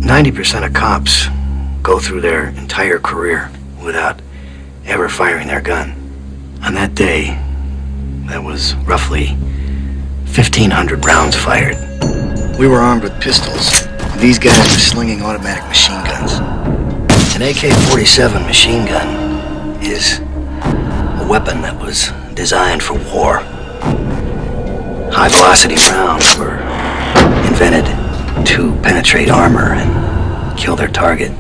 90% of cops go through their entire career without ever firing their gun. On that day, that was roughly 1,500 rounds fired. We were armed with pistols. These guys were slinging automatic machine guns. An AK-47 machine gun is a weapon that was designed for war. High-velocity rounds were invented to penetrate armor and kill their target.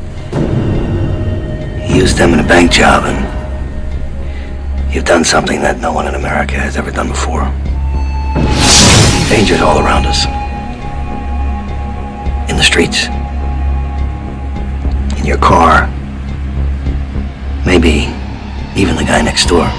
He used them in a bank job, and you've done something that no one in America has ever done before. Danger's all around us. In the streets. In your car. Maybe even the guy next door.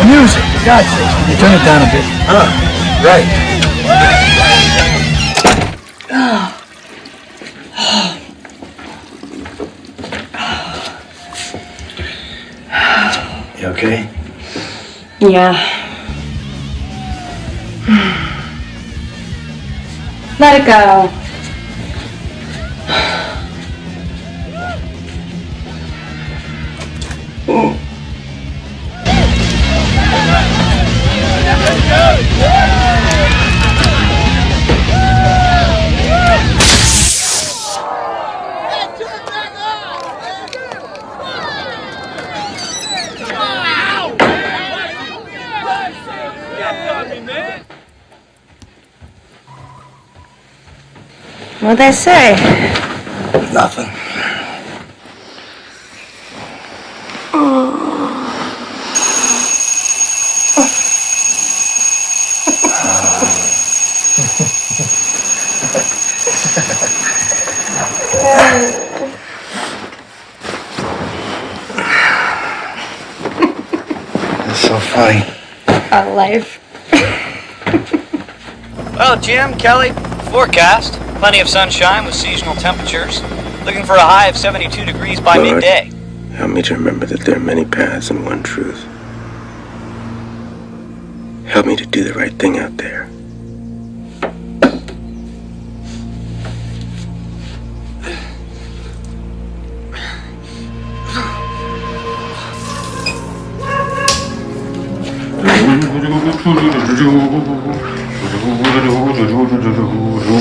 Music, for God's sake, can you turn it down a bit? Right. You okay? Yeah. Let it go. What'd they say? Nothing. That's so funny. About life. Well, Jim, Kelly, forecast. Plenty of sunshine with seasonal temperatures. Looking for a high of 72 degrees by Lord, midday. help me to remember that there are many paths and one truth. Help me to do the right thing out there.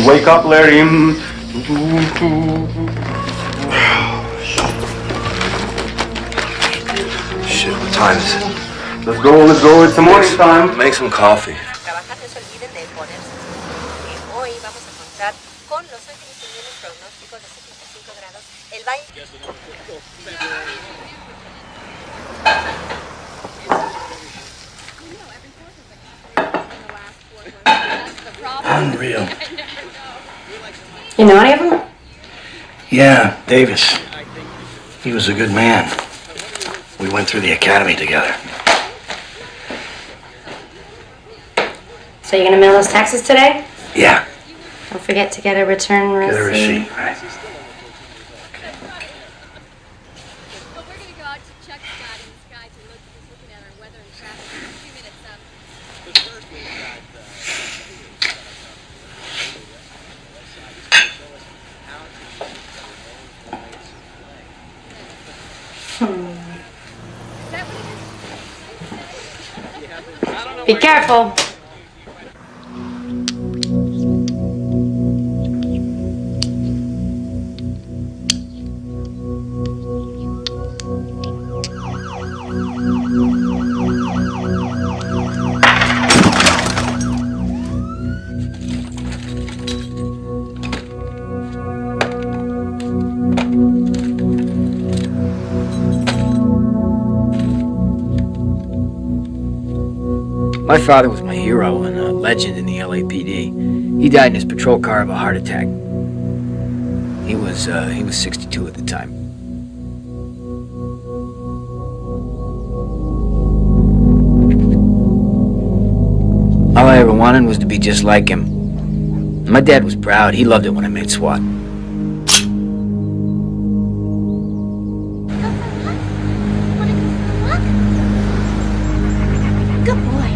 Wake up, Larry. Shit, what time is it? Let's go. It's the morning time. Make some coffee. Trabajar no se olviden de ponerse sus hoy vamos a contar con Los Ángeles teniendo un pronóstico de 75 grados. El baile. Unreal. You know any of them? Yeah, Davis. He was a good man. We went through the academy together. So you're gonna mail those taxes today? Yeah. Don't forget to get a return receipt. Get a receipt, right? But we're gonna go out to check Scott in the sky to look. He's looking at our weather and traffic. In a few minutes, Be careful. My father was my hero and a legend in the LAPD. He died in his patrol car of a heart attack. He was 62 at the time. All I ever wanted was to be just like him. My dad was proud. He loved it when I made SWAT. Good boy.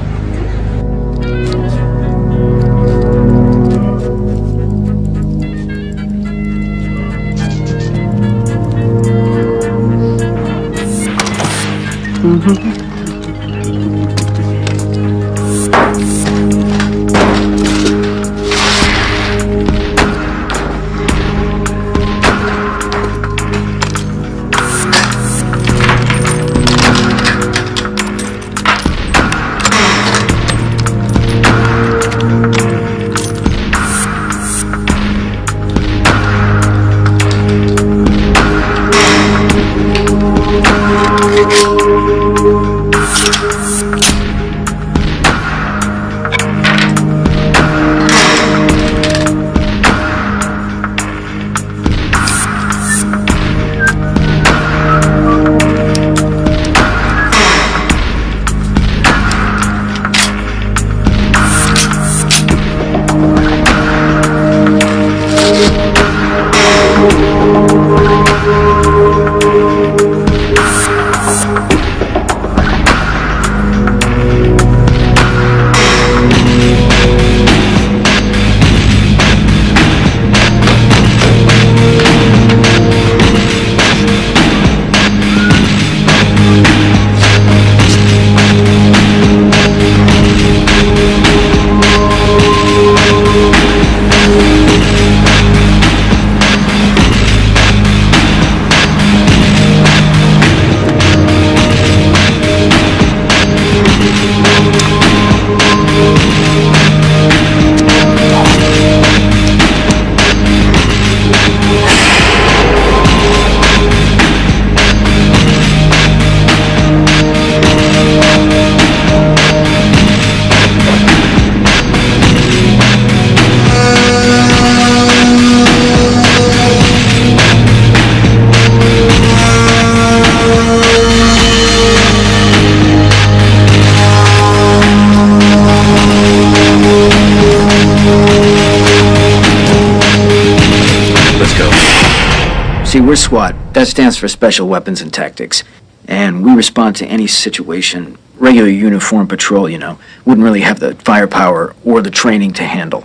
See, we're SWAT. That stands for Special Weapons and Tactics. And we respond to any situation. Regular uniform patrol, you know, wouldn't really have the firepower or the training to handle.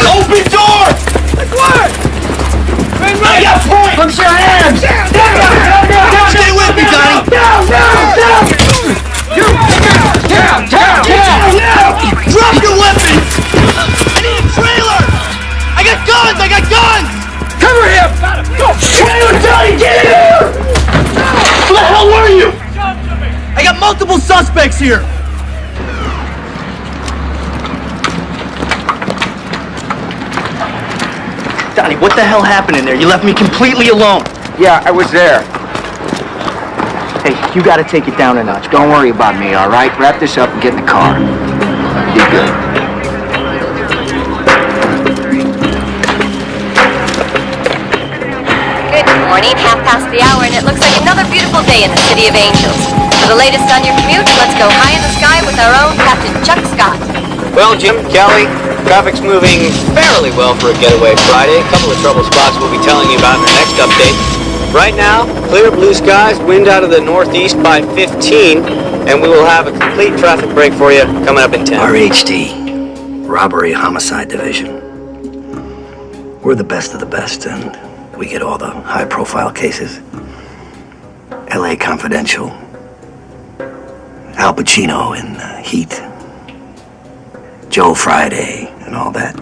Open door! Like what? I got point! Punch your hands! Down! Stay with me, Donnie! Down! Drop your weapons! I need a trailer! I got guns! Cover him! Trailer, Donnie, get in here! Who the hell were you? I got multiple suspects here! Donnie, what the hell happened in there? You left me completely alone. Yeah, I was there. Hey, you gotta take it down a notch. Don't worry about me, all right? Wrap this up and get in the car. Be good. Good morning, 1:30, and it looks like another beautiful day in the City of Angels. For the latest on your commute, let's go high in the sky with our own Captain Chuck Scott. Well, Jim, Kelly, traffic's moving fairly well for a getaway Friday. A couple of trouble spots we'll be telling you about in our next update. Right now, clear blue skies, wind out of the northeast by 15, and we will have a complete traffic break for you coming up in 10. RHD, Robbery Homicide Division. We're the best of the best, and we get all the high-profile cases. LA Confidential, Al Pacino in Heat, Joe Friday, and all that.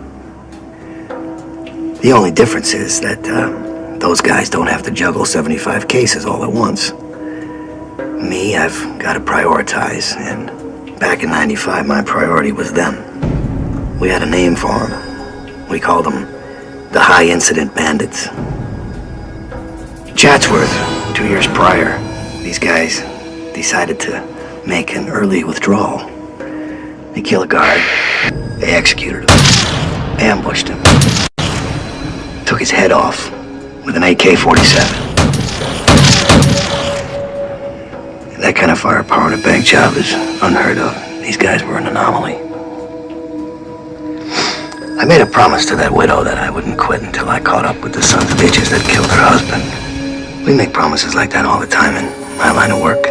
The only difference is that those guys don't have to juggle 75 cases all at once. Me, I've got to prioritize, and back in '95, my priority was them. We had a name for them. We called them the High Incident Bandits. Chatsworth, 2 years prior, these guys decided to make an early withdrawal. They kill a guard. They executed him. Ambushed him. Took his head off with an AK-47. That kind of firepower at a bank job is unheard of. These guys were an anomaly. I made a promise to that widow that I wouldn't quit until I caught up with the sons of bitches that killed her husband. We make promises like that all the time in my line of work.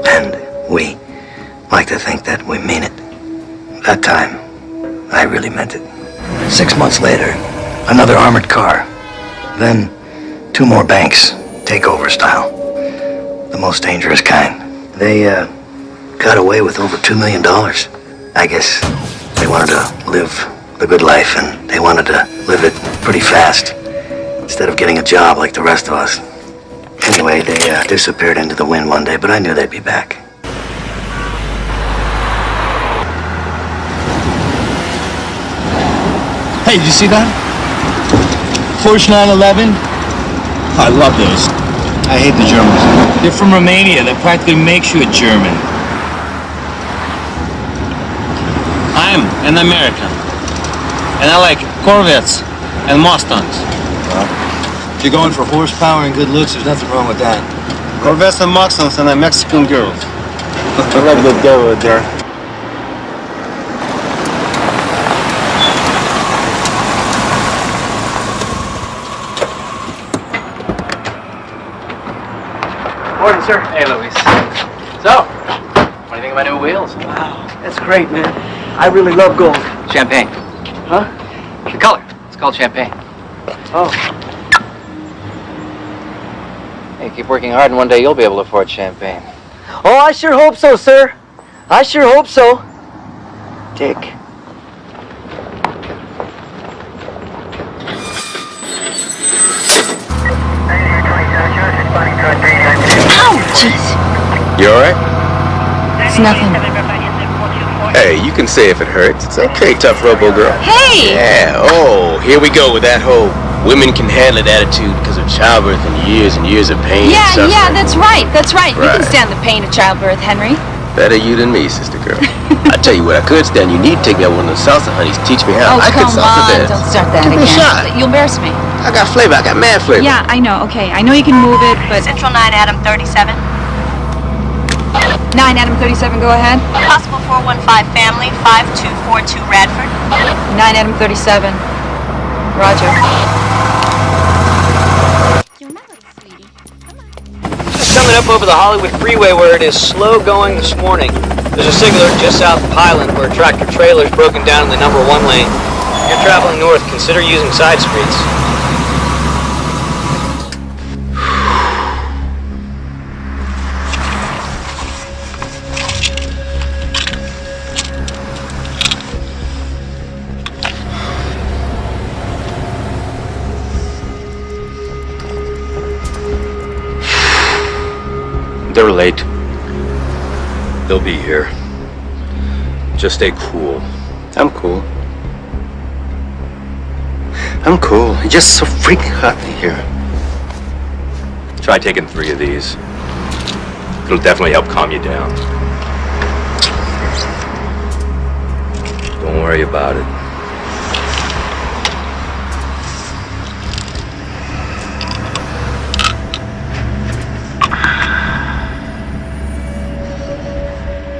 And we like to think that we mean it. That time, I really meant it. 6 months later, another armored car. Then 2 more banks, takeover style. The most dangerous kind. They got away with over $2 million. I guess they wanted to live the good life, and they wanted to live it pretty fast instead of getting a job like the rest of us. Anyway, they disappeared into the wind one day, but I knew they'd be back. Hey, did you see that? Porsche 911? I love those. I hate the Germans. They're from Romania. That practically makes you a German. I'm an American. And I like Corvettes and Mustangs. If you're going for horsepower and good looks, there's nothing wrong with that. Corvettes and Mustangs and a Mexican girl. I love the devil there. Morning, sir. Hey, Luis. So, what do you think of my new wheels? Wow, that's great, man. I really love gold. Champagne. Huh? The color. It's called champagne. Oh. Hey, keep working hard and one day you'll be able to afford champagne. Oh, I sure hope so, sir. I sure hope so. Dick. Oh, jeez. You alright? It's nothing. Hey, you can say if it hurts. It's okay, tough robo girl. Hey! Yeah, oh, here we go with that whole women can handle it attitude because of childbirth and years of pain and suffering. Yeah, that's right. You Right. can stand the pain of childbirth, Henry. Better you than me, sister girl. I tell you what, I could stand. You need to take me out one of those salsa honeys. Teach me how. Oh, I could come salsa on. dance. Don't start that Give me a again. shot. You'll embarrass me. I got flavor. I got mad flavor. Yeah, I know. Okay, I know you can move it, but... Central 9 Adam 37. 9 Adam 37, go ahead. Possible 415 family, 5242 Radford. 9 Adam 37. Roger. Coming up over the Hollywood Freeway where it is slow going this morning. There's a signal just south of Highland where a tractor trailer's broken down in the number 1 lane. If you're traveling north, consider using side streets. They're late. They'll be here. Just stay cool. I'm cool. I'm cool. It's just so freaking hot in here. Try taking 3 of these. It'll definitely help calm you down. Don't worry about it.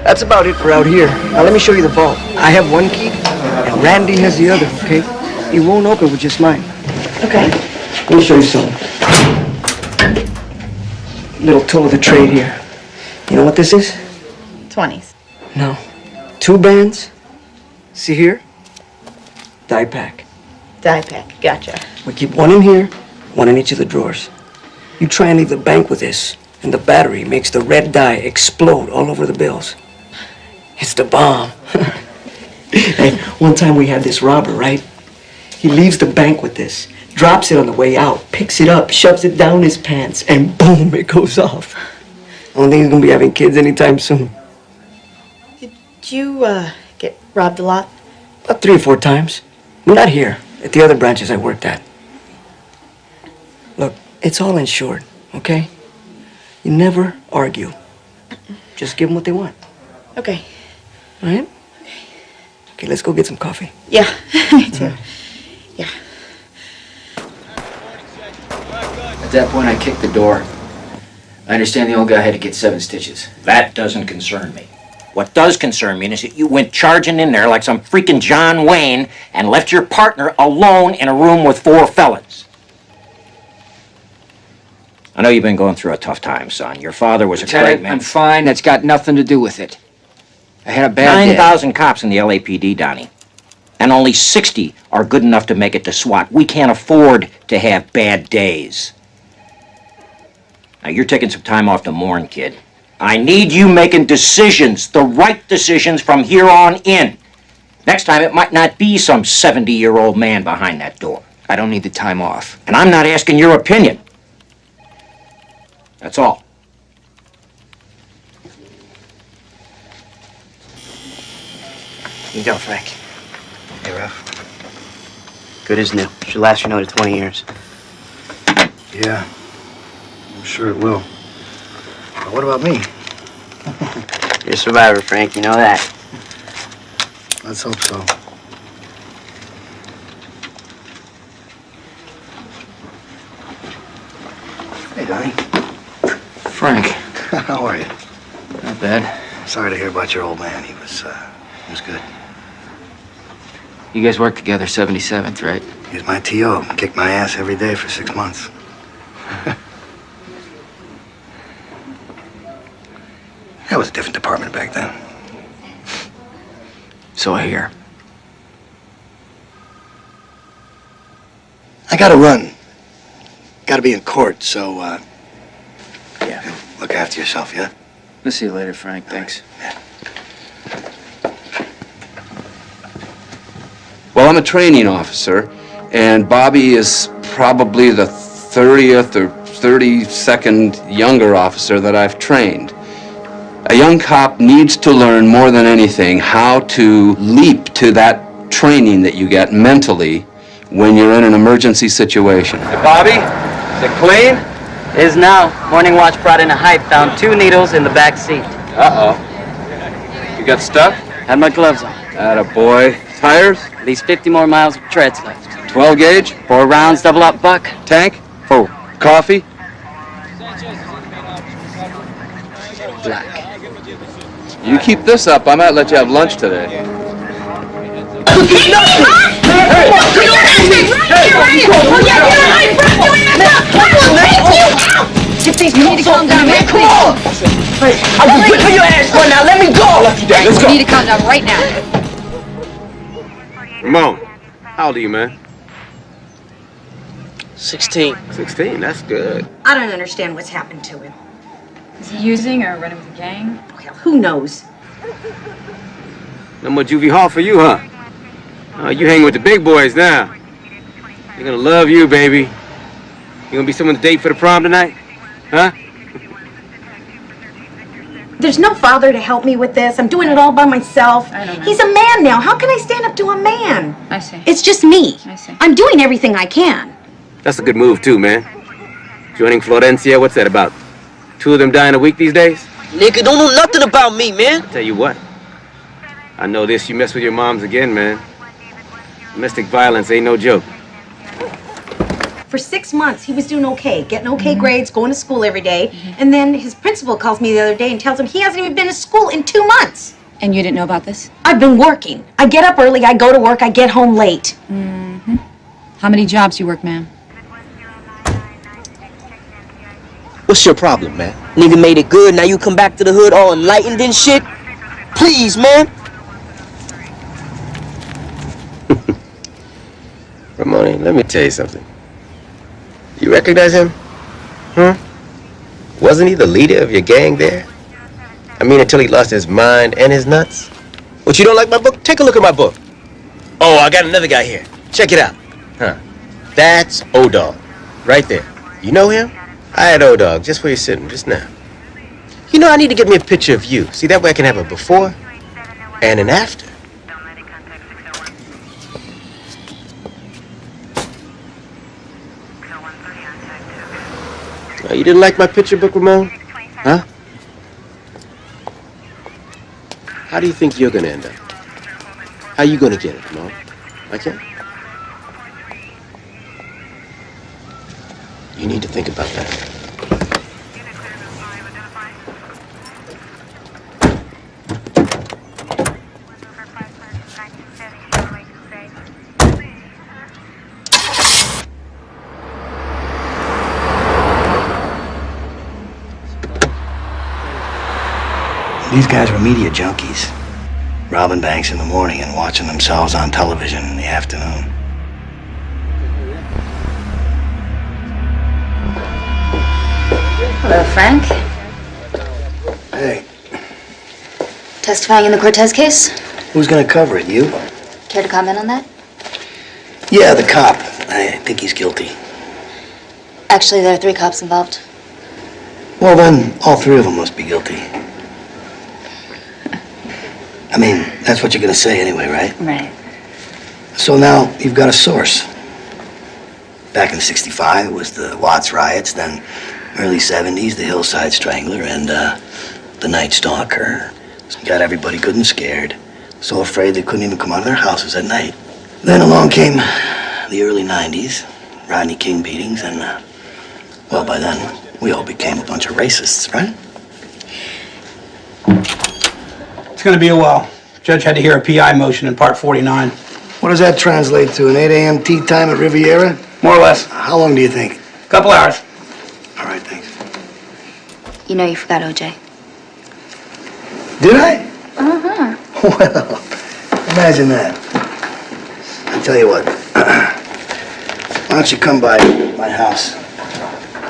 That's about it for out here. Now let me show you the vault. I have 1 key, and Randy has the other, okay? He won't open with just mine. Okay. Let me show you something. Little toe of the trade here. You know what this is? 20s. No. 2 bands. See here? Die pack. Die pack, gotcha. We keep 1 in here, 1 in each of the drawers. You try and leave the bank with this, and the battery makes the red dye explode all over the bills. It's the bomb. Hey, one time we had this robber, right? He leaves the bank with this, drops it on the way out, picks it up, shoves it down his pants, and boom, it goes off. I don't think he's gonna be having kids anytime soon. Did you, get robbed a lot? About 3 or 4 times. Not here, at the other branches I worked at. Look, it's all insured, okay? You never argue. Just give them what they want. Okay. All right? Okay, let's go get some coffee. Yeah, me too. Yeah. At that point, I kicked the door. I understand the old guy had to get 7 stitches. That doesn't concern me. What does concern me is that you went charging in there like some freaking John Wayne and left your partner alone in a room with 4 felons. I know you've been going through a tough time, son. Your father was a great man. I'm fine. That's got nothing to do with it. I had a bad day. 9,000 cops in the LAPD, Donnie. And only 60 are good enough to make it to SWAT. We can't afford to have bad days. Now, you're taking some time off to mourn, kid. I need you making decisions, the right decisions from here on in. Next time, it might not be some 70-year-old man behind that door. I don't need the time off. And I'm not asking your opinion. That's all. You go, Frank. Hey, Ralph. Good as new. Should last you another 20 years. Yeah, I'm sure it will. But what about me? You're a survivor, Frank. You know that. Let's hope so. Hey, Donnie. Frank. How are you? Not bad. Sorry to hear about your old man. He was good. You guys worked together 77th, right? He was my T.O. Kicked my ass every day for 6 months. That was a different department back then. So I hear. I gotta run. Gotta be in court, so, yeah, look after yourself, yeah? I'll see you later, Frank. Thanks. Yeah. Well, I'm a training officer, and Bobby is probably the 30th or 32nd younger officer that I've trained. A young cop needs to learn more than anything how to leap to that training that you get mentally when you're in an emergency situation. Hey, Bobby, is it clean? Is now. Morning watch brought in a hype, found 2 needles in the back seat. Uh-oh. You got stuff? Had my gloves on. Attaboy. Tires? At least 50 more miles of treads left. 12 gauge? 4 rounds, double up buck. Tank? Full. Coffee? Black. You keep this up, I might let you have lunch today. You need to calm down, man. Come on! I will whip your ass right now. Let me go! Let's go. You need to calm down right now. Ramon, how old are you, man? 16. 16, that's good. I don't understand what's happened to him. Is he using or running with a gang? Hell, who knows? No more juvie hall for you, huh? You hang with the big boys now. They're gonna love you, baby. You gonna be someone to date for the prom tonight? Huh? There's no father to help me with this. I'm doing it all by myself. I don't know. He's a man now. How can I stand up to a man? I see. It's just me. I see. I'm doing everything I can. That's a good move, too, man. Joining Florencia, what's that about? 2 of them dying a week these days? Nigga, don't know nothing about me, man. Tell you what. I know this, you mess with your moms again, man. Domestic violence ain't no joke. For 6 months, he was doing okay, getting okay grades, going to school every day. And then his principal calls me the other day and tells him he hasn't even been to school in 2 months. And you didn't know about this? I've been working. I get up early, I go to work, I get home late. How many jobs you work, ma'am? What's your problem, man? Nigga made it good, now you come back to the hood all enlightened and shit? Please, man. Ramon, let me tell you something. You recognize him? Wasn't he the leader of your gang there? I mean, until he lost his mind and his nuts. What, you don't like my book? Take a look at my book. Oh, I got another guy here. Check it out. That's O-Dog, right there. You know him? I had O-Dog just where you're sitting just now. You know, I need to get me a picture of you. See, that way I can have a before and an after. You didn't like my picture book, Ramon? Huh? How do you think you're gonna end up? How you gonna get it, Mo? I can't. You need to think about that. These guys were media junkies, robbing banks in the morning and watching themselves on television in the afternoon. Hello, Frank. Hey, Testifying in the Cortez case? who's gonna cover it, you? Care to comment on that? Yeah, the cop. I think he's guilty. Actually, there are 3 cops involved. Well, then, all 3 of them must be guilty. I mean, that's what you're gonna say anyway, right? Right. So now, you've got a source. Back in '65, it was the Watts riots, then early '70s, the Hillside Strangler, and the Night Stalker. Got everybody good and scared, so afraid they couldn't even come out of their houses at night. Then along came the early '90s, Rodney King beatings, and, well, by then, we all became a bunch of racists, right? It's gonna be a while. Judge had to hear a PI motion in Part 49. What does that translate to, an 8 a.m. tea time at Riviera? More or less. How long do you think? Couple hours. All right, thanks. You know you forgot OJ. Did I? Uh-huh. Well, imagine that. I'll tell you what. Why don't you come by my house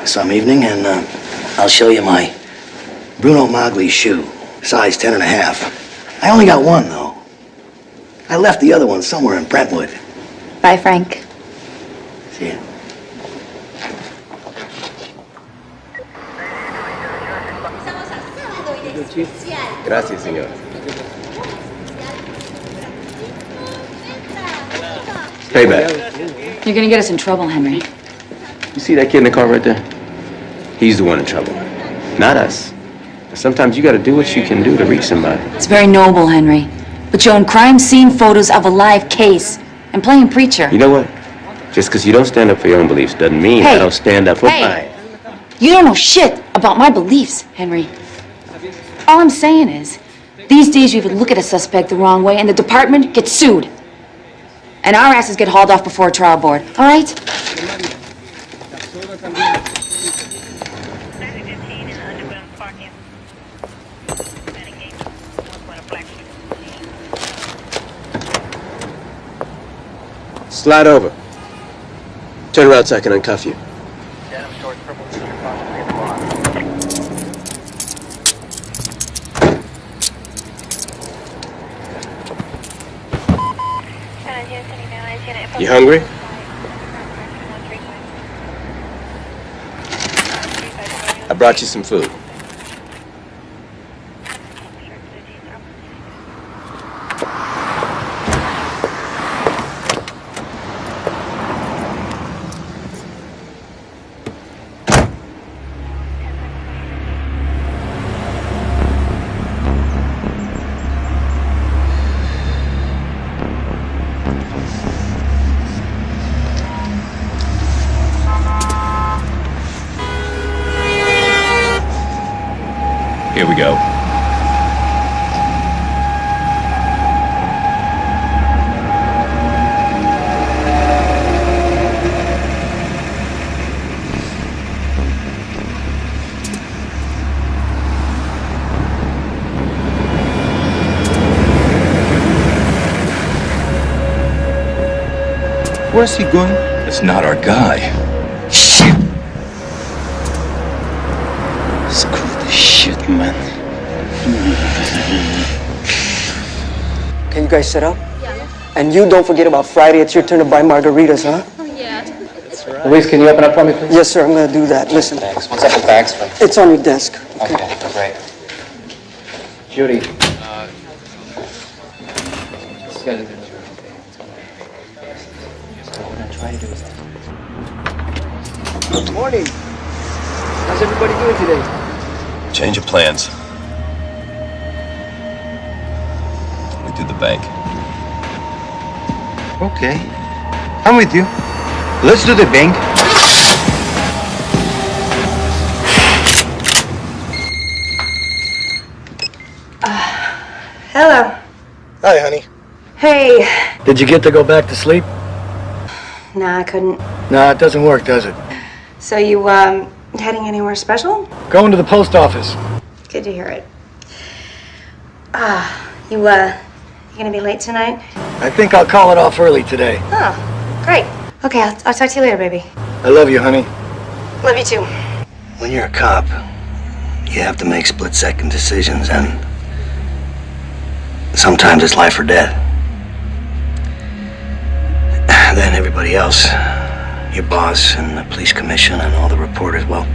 some evening and I'll show you my Bruno Magli shoe, size 10.5. I only got one, though. I left the other one somewhere in Brentwood. Bye, Frank. See ya. Gracias, señor. Payback. You're gonna get us in trouble, Henry. You see that kid in the car right there? He's the one in trouble, not us. Sometimes you gotta do what you can do to reach somebody. It's very noble, Henry. But showing crime scene photos of a live case and playing preacher. You know what? Just because you don't stand up for your own beliefs doesn't mean I don't stand up for mine. You don't know shit about my beliefs, Henry. All I'm saying is, these days you even look at a suspect the wrong way and the department gets sued. And our asses get hauled off before a trial board, all right? Slide over. Turn around so I can uncuff you. You hungry? I brought you some food. Here we go. Where's he going? It's not our guy. Shit! Screw this shit, man. Can you guys sit up? And you don't forget about Friday. It's your turn to buy margaritas, huh? Oh, yeah. That's right. Luis, can you open up for me, please? Yes, sir. I'm going to do that. Listen. Thanks. One second, bags. It's on your desk. Okay, great. Judy. Good morning. How's everybody doing today? Change of plans. We do the bank. Okay. I'm with you. Let's do the bank. Hello. Hi, honey. Hey. Did you get to go back to sleep? Nah, I couldn't. Nah, it doesn't work, does it? So you, heading anywhere special? Going to the post office. Good to hear it. You gonna be late tonight? I think I'll call it off early today. Oh, great. Okay, I'll talk to you later, baby. I love you, honey. Love you too. When you're a cop, you have to make split-second decisions, and sometimes it's life or death. Then everybody else, your boss and the police commission and all the reporters, well,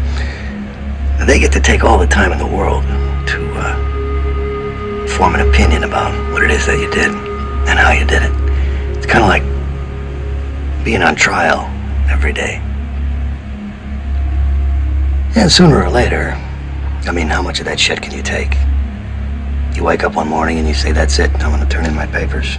they get to take all the time in the world to form an opinion about what it is that you did and how you did it. It's kind of like being on trial every day. And sooner or later, I mean, how much of that shit can you take? You wake up one morning and you say, that's it, I'm gonna turn in my papers.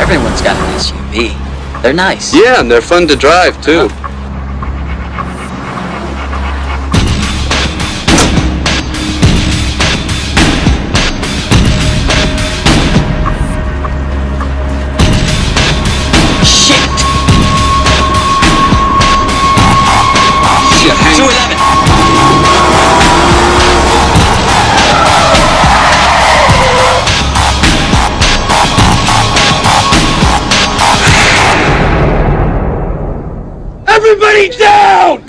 Everyone's got an SUV. They're nice. Yeah, and they're fun to drive, too. Shit! Shit, hang 211. Everybody down!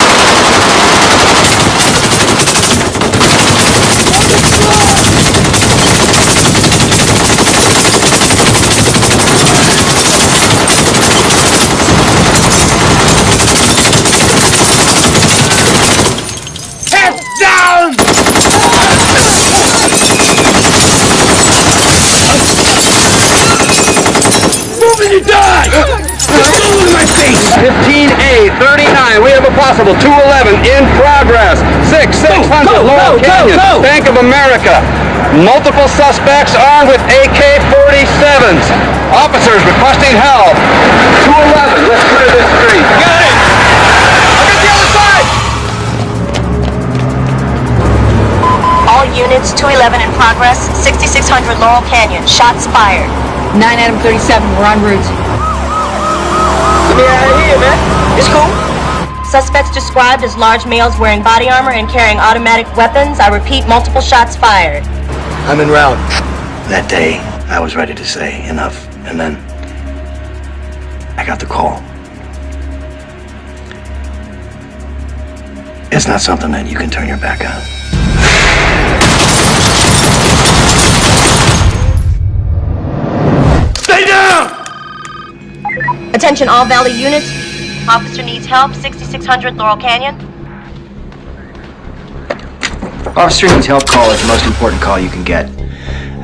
Hands down! Move and you die! Move in my face! 15A, 39. We have a possible 211 in progress. 600 Laurel Canyon, Bank of America. Multiple suspects armed with AK-47s. Officers requesting help. 211, let's clear this street. Got it! I'll get the other side! All units, 211 in progress, 6600 Laurel Canyon. Shots fired. 9 Adam 37, we're en route. Let me out of here, man. It's cool. Suspects described as large males wearing body armor and carrying automatic weapons. I repeat, multiple shots fired. I'm en route. That day, I was ready to say enough, and then I got the call. It's not something that you can turn your back on. Stay down! Attention all Valley units. Officer needs help, 6600 Laurel Canyon. Officer needs help call is the most important call you can get.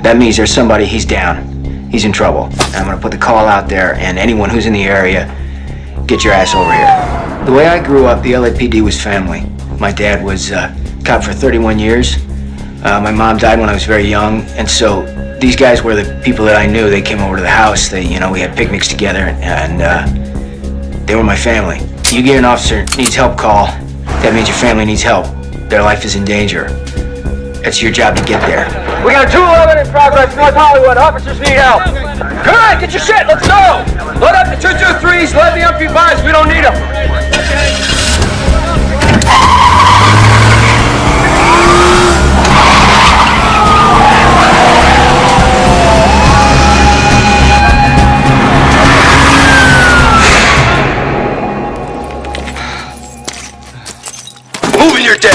That means there's somebody, he's down. He's in trouble. And I'm gonna put the call out there, and anyone who's in the area, get your ass over here. The way I grew up, the LAPD was family. My dad was cop for 31 years. My mom died when I was very young, and so these guys were the people that I knew. They came over to the house. We had picnics together, and they were my family. You get an officer needs help call, that means your family needs help. Their life is in danger. It's your job to get there. We got a 211 in progress, North Hollywood. Officers need help. Come on, get your shit, let's go! Load up the 223s, load the MP5s, we don't need them. Moving your dead.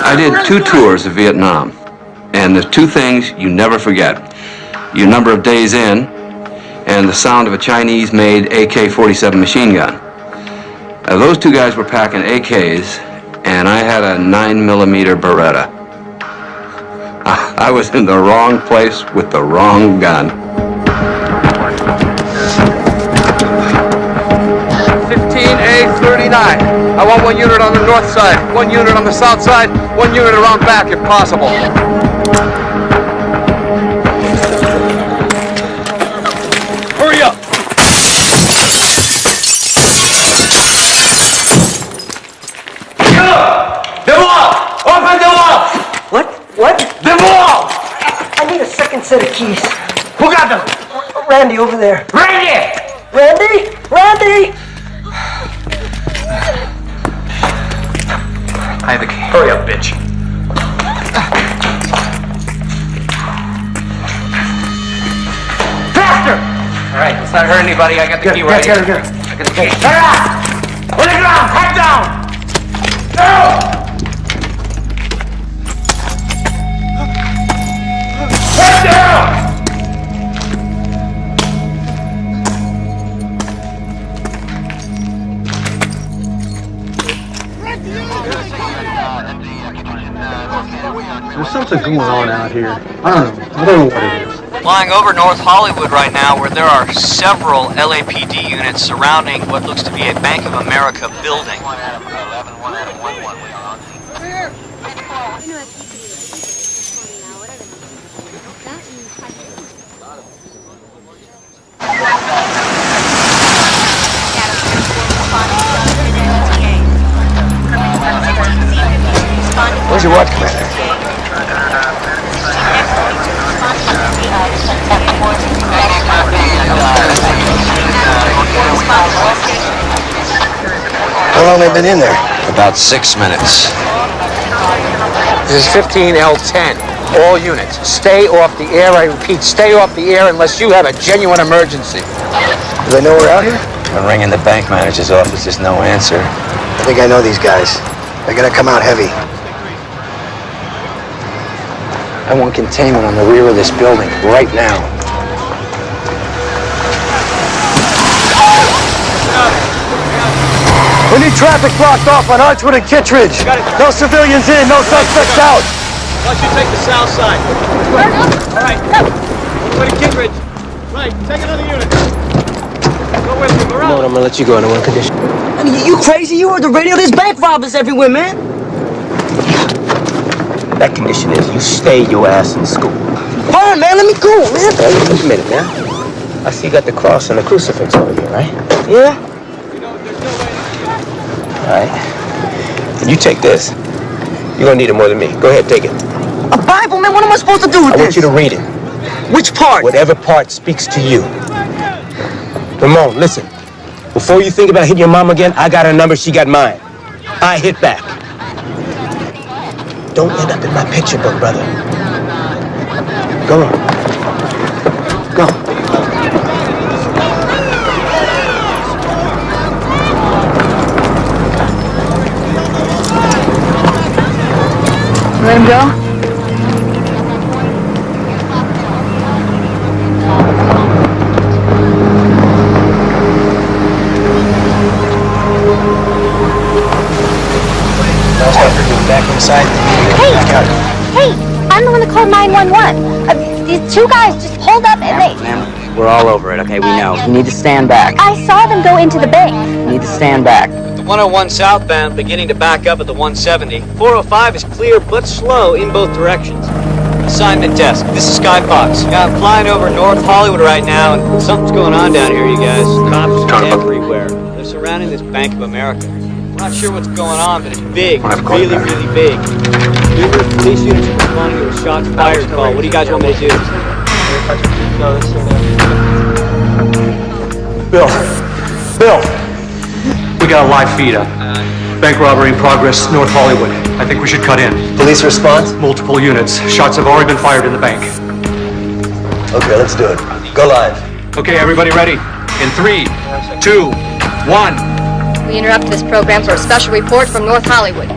I did 2 tours of Vietnam, and there's 2 things you never forget. You're a number of days in, and the sound of a Chinese-made AK-47 machine gun. Those two guys were packing AKs, and I had a 9mm Beretta. I was in the wrong place with the wrong gun. 15A39. I want 1 unit on the north side, 1 unit on the south side, 1 unit around back if possible. Hurry up! Open the wall! What? The wall! I need a second set of keys. Who got them? Randy over there. Randy! Randy? Randy! I have the key. Hurry up, bitch. Faster! All right, let's not hurt anybody. I got the key right here. Get her. I got the key. Turn around! On the ground! Head down! No! Head down! There's something going on out here. I don't know what it is. Flying over North Hollywood right now, where there are several LAPD units surrounding what looks to be a Bank of America building. Where's your watch, Commander? How long have they been in there? About 6 minutes. This is 15L10. All units, stay off the air. I repeat, stay off the air unless you have a genuine emergency. Do they know we're out here? I'm ringing the bank manager's office. There's no answer. I think I know these guys. They're gonna come out heavy. I want containment on the rear of this building right now. We need traffic blocked off on Archwood and Kittredge. No civilians in, no suspects out. Why don't you take the south side? All right. Go to Kittredge. Right, take another unit. Go with me, No, I'm gonna let you go under one condition. I mean, you crazy? You heard the radio? There's bank robbers everywhere, man. That condition is you stay your ass in school. Fine, man. Let me go, man. Hey, wait a minute now. I see you got the cross and the crucifix over here, right? Yeah. All right. And you take this. You're gonna need it more than me. Go ahead, take it. A Bible, man. What am I supposed to do with I this? want you to read it. Which part? Whatever part speaks to you. Ramon, listen. Before you think about hitting your mom again, I got her number, she got mine. I hit back. Don't end up in my picture book, brother. Go on. Go. Let him go? Back inside. Hey, I'm the one that called 911. These two guys just pulled up and they... Ma'am, we're all over it, okay? We know. You need to stand back. I saw them go into the bank. You need to stand back. The 101 southbound beginning to back up at the 170. 405 is clear but slow in both directions. Assignment desk. This is Sky Fox. Yeah, I'm flying over North Hollywood right now, and something's going on down here, you guys. Cops everywhere. They're surrounding this Bank of America. We're not sure what's going on, but it's big. Really, really big. Numerous police units are responding to a shots fired call. What do you guys want me to do? Bill, we got a live feed up. Bank robbery in progress, North Hollywood. I think we should cut in. Police response? Multiple units. Shots have already been fired in the bank. Okay, let's do it. Go live. Okay, everybody ready? In 3, 2, 1. We interrupt this program for a special report from North Hollywood.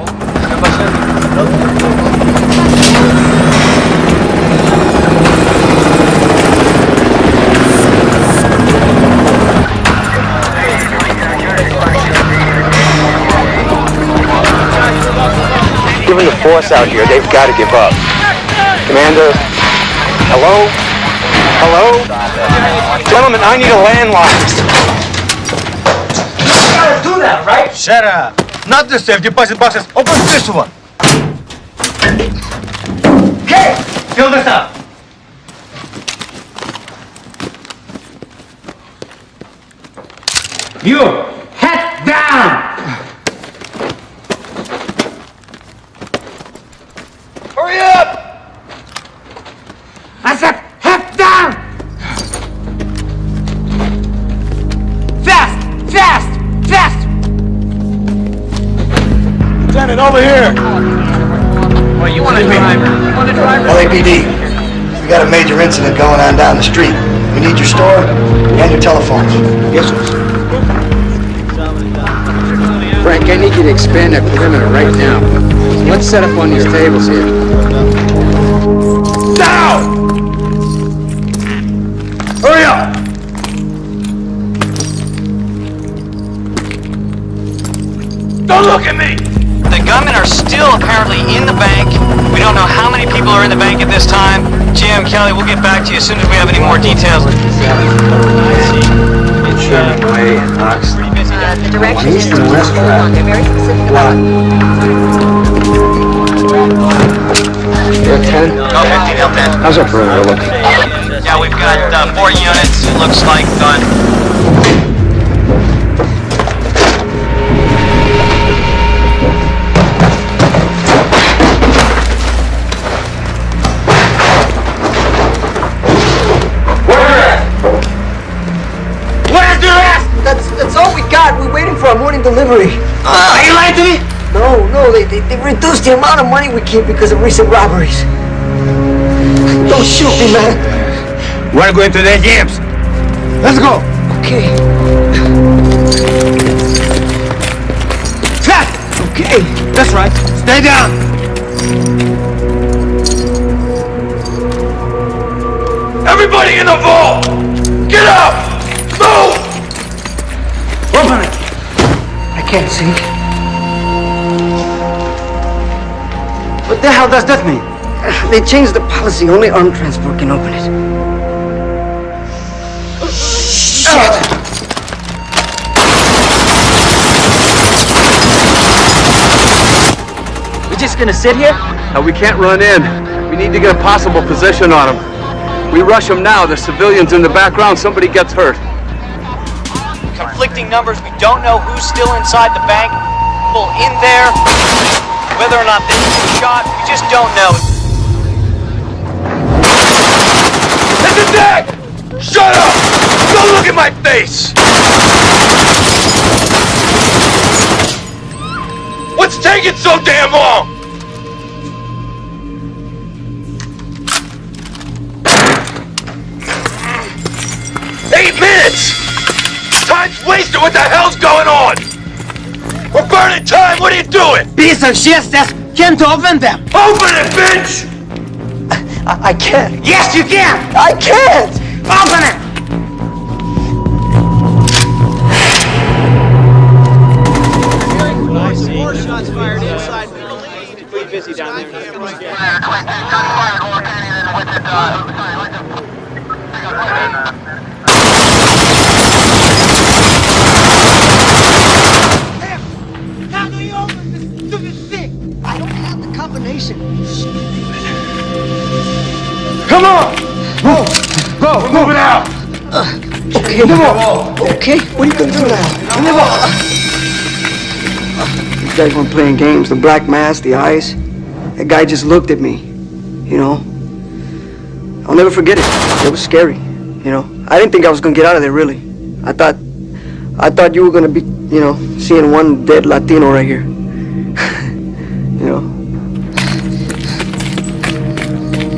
force out here. They've got to give up. Commander, hello? Hello? Gentlemen, I need a landline. You gotta do that, right? Shut up. Not the safe deposit boxes. Open this one. Okay, fill this up. You, head down! Hurry up! I said, head down! Fast! Fast! Fast! Lieutenant, over here. Well, you want to drive? You want to drive? LAPD, we got a major incident going on down the street. We need your store and your telephones. Yes, sir. Frank, I need you to expand that perimeter right now. Let's set up on these tables here. Down! Hurry up! Don't look at me! The gunmen are still apparently in the bank. We don't know how many people are in the bank at this time. Jim, Kelly, we'll get back to you as soon as we have any more details. Way and Oxley. The direction is East and west track. They're very specific about Yeah, 10? Oh, 15 L10. How's our perimeter looking? Yeah, we've got 4 units, it looks like, done. That's all we got. We're waiting for our morning delivery. Are you lying to me? No, they reduced the amount of money we keep because of recent robberies. Don't shoot me, man. We're going to the games. Let's go. Okay. Fast! Okay. That's right. Stay down. Everybody in the vault! Get up! Move! Open it. I can't see. What the hell does that mean? They changed the policy. Only armed transport can open it. Shit! We just gonna sit here? We can't run in. We need to get a possible position on them. We rush them now. There's civilians in the background. Somebody gets hurt. Conflicting numbers, we don't know who's still inside the bank. People in there, whether or not they've been shot, we just don't know. That's a deck! Shut up! Don't look at my face! What's taking so damn long? Time's wasted! What the hell's going on? We're burning time! What are you doing? Piece of shit says can't open them. Open it, bitch! I can't. Yes, you can. I can't! Open it. More shots fired inside. It's pretty busy down there. I don't have the combination. Come on! Move! Go! We're moving out! Okay. Okay, what are you gonna do now? These guys weren't playing games. The black mask, the eyes. That guy just looked at me. You know? I'll never forget it. It was scary. You know? I didn't think I was gonna get out of there, really. I thought you were gonna be, you know, seeing one dead Latino right here. You know?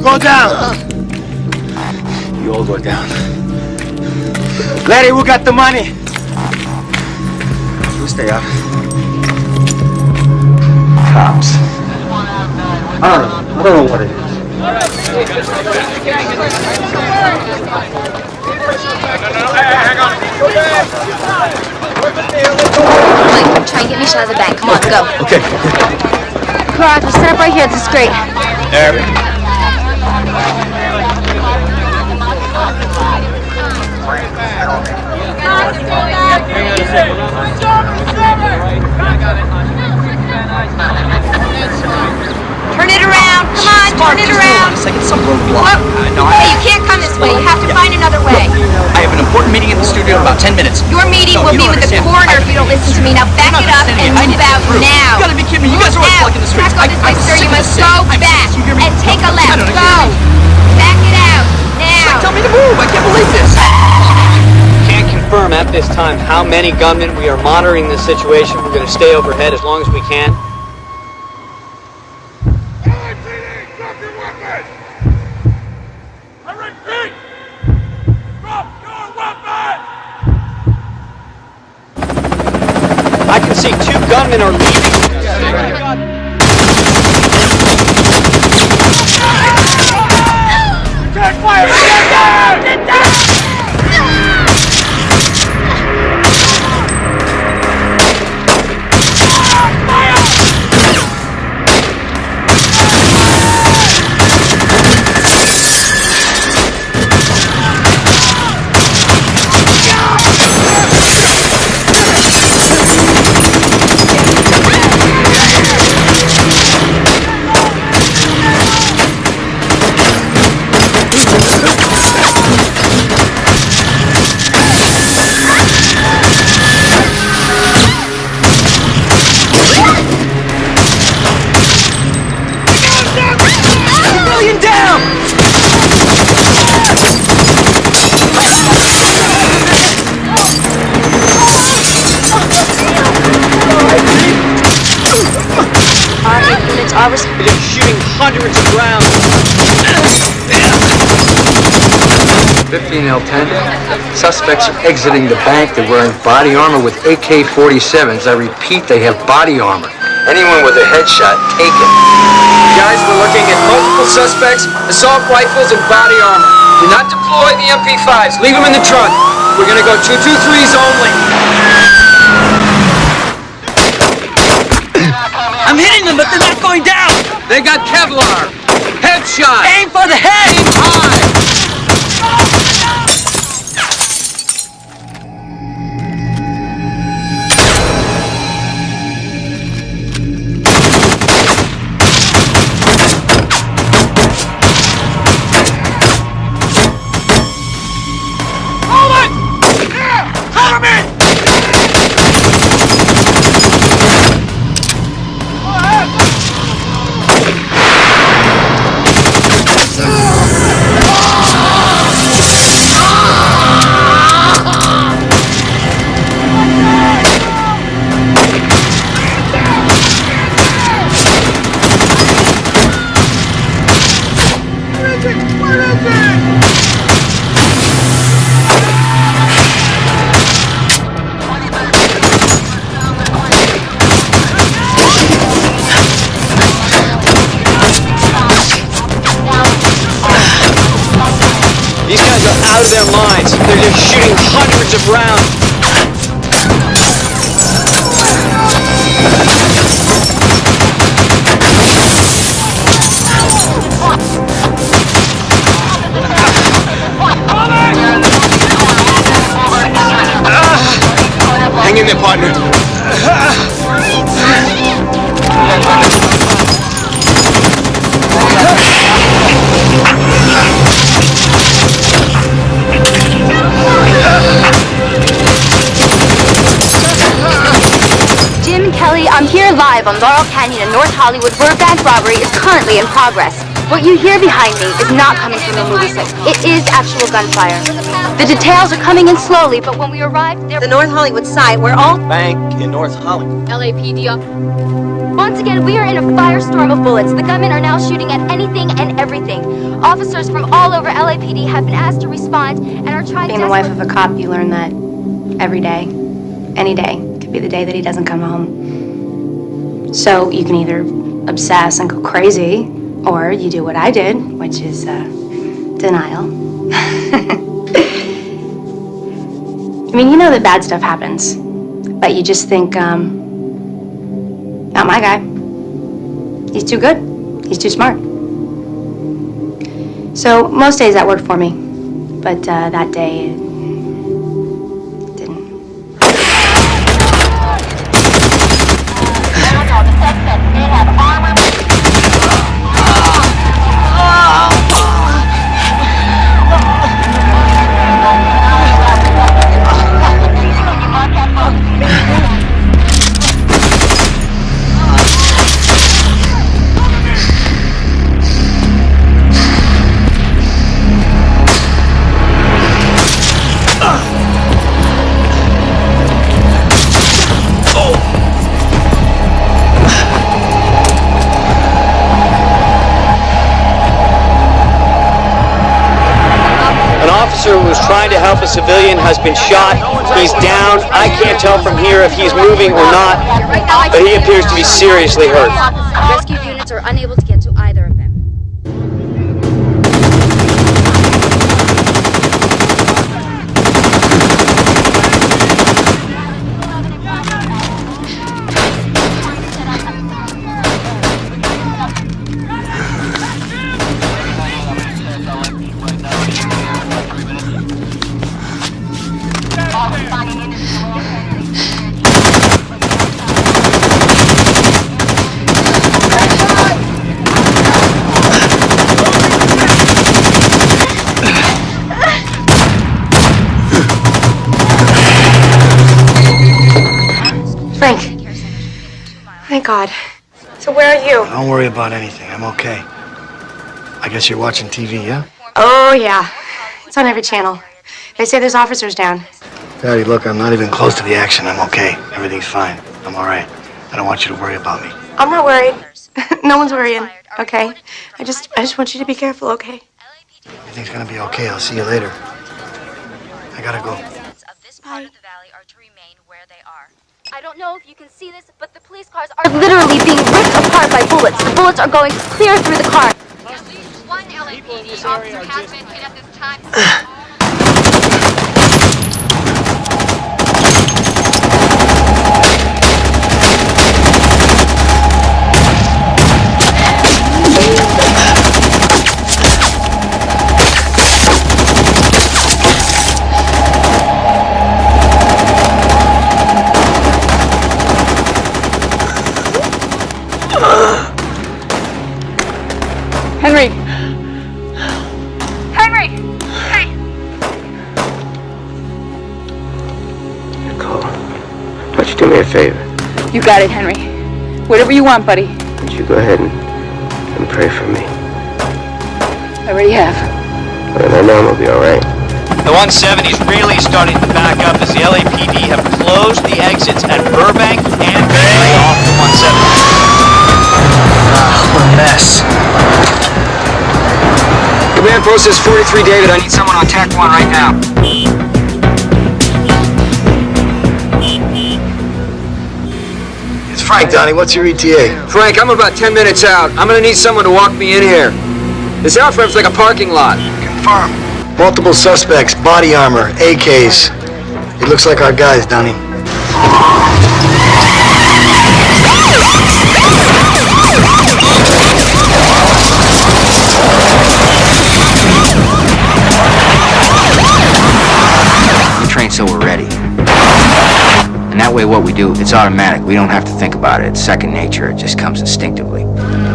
Go down. You all go down. Larry, we got the money. You stay up. Cops. I don't know what it is. Hang on. Wait, try and get me a shot of the bank. Come on, go. Okay. Come on, Arthur, set up right here. This is great. There. Turn it around. Come on, turn it around. Some roadblock. Hey, you can't come this way. You have to find another way. I have an important meeting in the studio in about 10 minutes. Your meeting will be with the coroner if you don't listen to me. Now back it up and move out now. You gotta be kidding me. You guys are always blocking the streets. Back this way, sir. You must go back and take a left. Go. Back it out now. Tell me to move. I can't believe this. Can't confirm at this time how many gunmen. We are monitoring this situation. We're going to stay overhead as long as we can. I can see 2 gunmen are leaving. Attack fire! Get down! They're shooting hundreds of rounds. 15L10. Suspects are exiting the bank. They're wearing body armor with AK-47s. I repeat, they have body armor. Anyone with a headshot, take it. Guys, we're looking at multiple suspects, assault rifles, and body armor. Do not deploy the MP5s. Leave them in the trunk. We're gonna go 223s only. I'm hitting them, but they're not going down. They got Kevlar. Headshot. Aim for the head. Aim high. Out of their minds. They're just shooting hundreds of rounds. Hang in there, partner. I'm here live on Laurel Canyon in North Hollywood where a bank robbery is currently in progress. What you hear behind me is not coming from a movie set. It is actual gunfire. The details are coming in slowly, but when we arrived, the North Hollywood site where all bank in North Hollywood. LAPD up. Once again, we are in a firestorm of bullets. The gunmen are now shooting at anything and everything. Officers from all over LAPD have been asked to respond and are trying to... Being the wife of a cop, you learn that every day, any day, could be the day that he doesn't come home. So you can either obsess and go crazy, or you do what I did, which is denial. I mean, you know that bad stuff happens, but you just think, not my guy. He's too good. He's too smart. So most days that worked for me. But that day, it didn't. Who was trying to help a civilian has been shot. He's down. I can't tell from here if he's moving or not, but he appears to be seriously hurt. Rescue units are unable to get to either of them. Frank. Thank God. So where are you? Don't worry about anything. I'm okay. I guess you're watching TV, yeah? Oh, yeah. It's on every channel. They say there's officers down. Daddy, look, I'm not even close to the action. I'm okay. Everything's fine. I'm all right. I don't want you to worry about me. I'm not worried. No one's worrying, okay? I just want you to be careful, okay? Everything's gonna be okay. I'll see you later. I gotta go. I don't know if you can see this, but the police cars are literally being ripped apart by bullets. The bullets are going clear through the car. At least one LAPD officer has been hit at this time. Henry! Henry! Hey! Nicole, why don't you do me a favor? You got it, Henry. Whatever you want, buddy. Why don't you go ahead and pray for me? I already have. And I know I'm gonna be all right. The 170's really starting to back up as the LAPD have closed the exits at Burbank and Bailey off the 170. What a mess. Command post is 43 David. I need someone on TAC 1 right now. It's Frank, Donnie. What's your ETA? Frank, I'm about 10 minutes out. I'm gonna need someone to walk me in here. This out frame's like a parking lot. Confirm. Multiple suspects, body armor, AKs. It looks like our guys, Donnie. We train so we're ready. And that way what we do, it's automatic. We don't have to think about it. It's second nature. It just comes instinctively.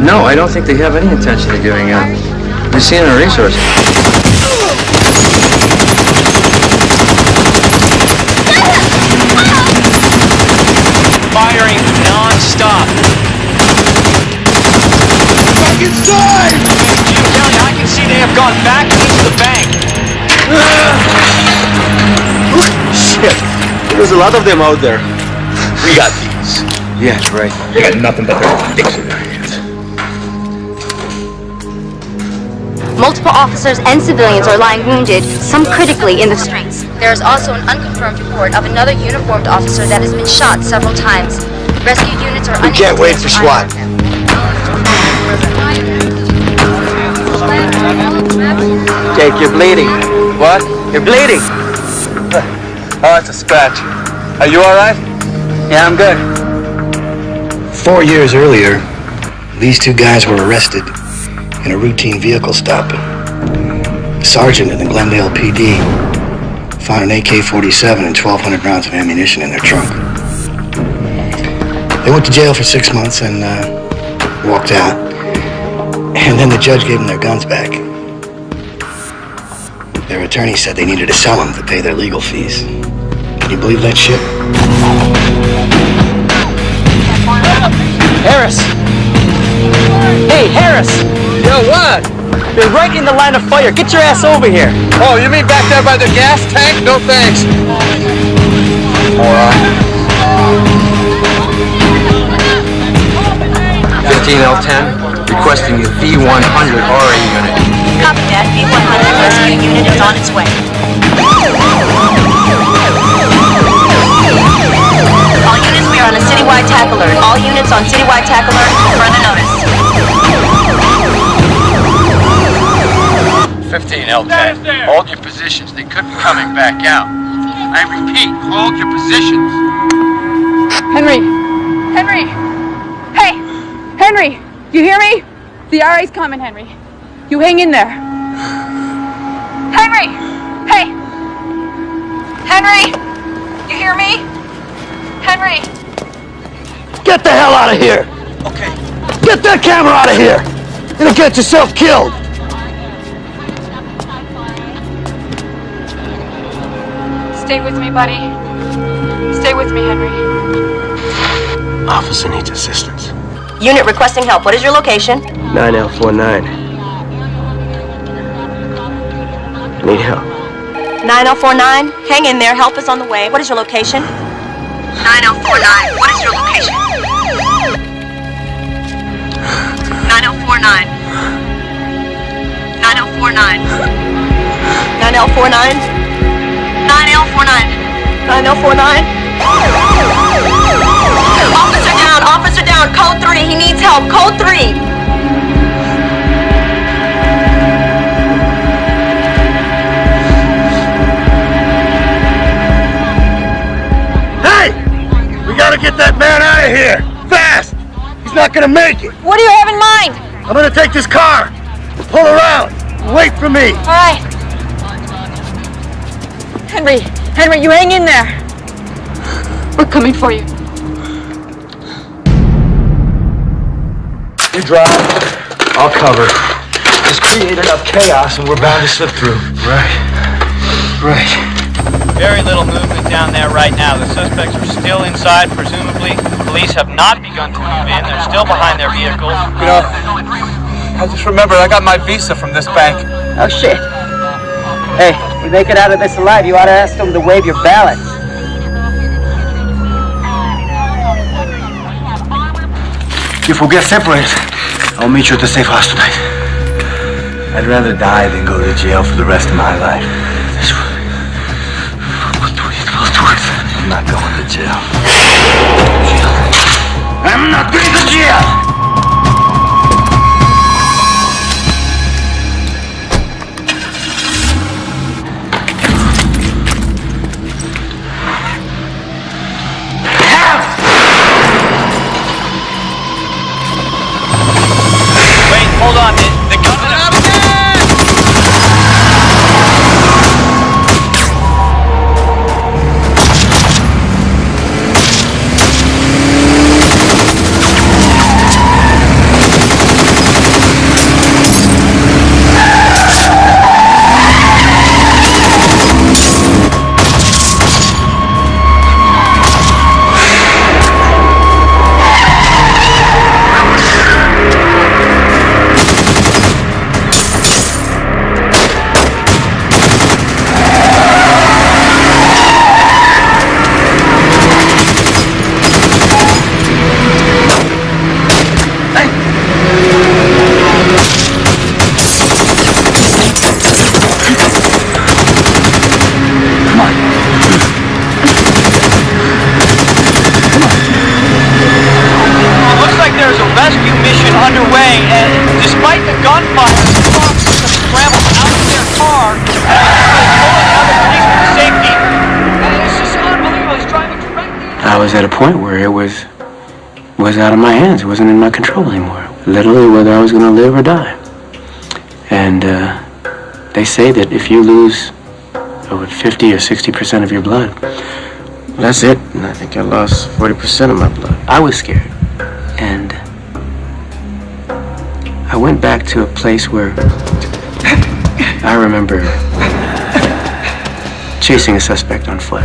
No, I don't think they have any intention of giving up. They're seeing our resources. Firing non-stop. Back inside! Jim Kelly, I can see they have gone back into the bank. Shit, there's a lot of them out there. We got these. Yeah, right. They got nothing but their dicks in their hands. Multiple officers and civilians are lying wounded, some critically, in the streets. There is also an unconfirmed report of another uniformed officer that has been shot several times. Rescue units are We can't wait for SWAT. Jake, you're bleeding. What? You're bleeding. Oh, it's a scratch. Are you all right? Yeah, I'm good. 4 years earlier, these two guys were arrested in a routine vehicle stop. The sergeant in the Glendale PD found an AK-47 and 1,200 rounds of ammunition in their trunk. They went to jail for 6 months and walked out. And then the judge gave them their guns back. Their attorney said they needed to sell them to pay their legal fees. Can you believe that shit? Harris! Hey, Harris! Yo, what? You're right in the line of fire. Get your ass over here. Oh, you mean back there by the gas tank? No thanks. Moron. 15L10, requesting the V100 RA unit. Copy that. V100 rescue unit is on its way. All units, we are on a citywide tack alert. All units on citywide tack alert until further notice. 15L10, hold your positions. They could be coming back out. I repeat, hold your positions. Henry! Henry! Hey! Henry! You hear me? The RA's coming, Henry. You hang in there. Henry! Hey! Henry! You hear me? Henry! Get the hell out of here! Okay. Get that camera out of here! You'll get yourself killed! Stay with me, buddy. Stay with me, Henry. Officer needs assistance. Unit requesting help. What is your location? 9L49. Need help. 9049. Hang in there. Help is on the way. What is your location? 9049. What is your location? 9049. 9049. 9049. 9049. 9049. Officer down. Officer down. Code 3. He needs help. Code 3. We gotta get that man out of here! Fast! He's not gonna make it! What do you have in mind? I'm gonna take this car! Pull around! Wait for me! All right. Henry! Henry, you hang in there! We're coming for you. You drive, I'll cover. Just create enough chaos and we're bound to slip through. Right. Very little movement down there right now. The suspects are still inside, presumably. Police have not begun to move in. They're still behind their vehicles. You know, I just remembered I got my visa from this bank. Oh, shit. Hey, you make it out of this alive, you ought to ask them to waive your balance. If we'll get separated, I'll meet you at the safe house tonight. I'd rather die than go to jail for the rest of my life. I'm not going to jail. I'm not going to jail! Wait, hold on. The gunman... rescue mission underway, and despite the gunfire, the officers have scrambled out of their car and pulling other policemen to safety. And it's just unbelievable. He's driving directly. I was at a point where it was out of my hands. It wasn't in my control anymore. literally whether I was going to live or die. And they say that if you lose over 50 or 60% of your blood, well, that's it. And I think I lost 40% of my blood. I was scared. And I went back to a place where I remember chasing a suspect on foot.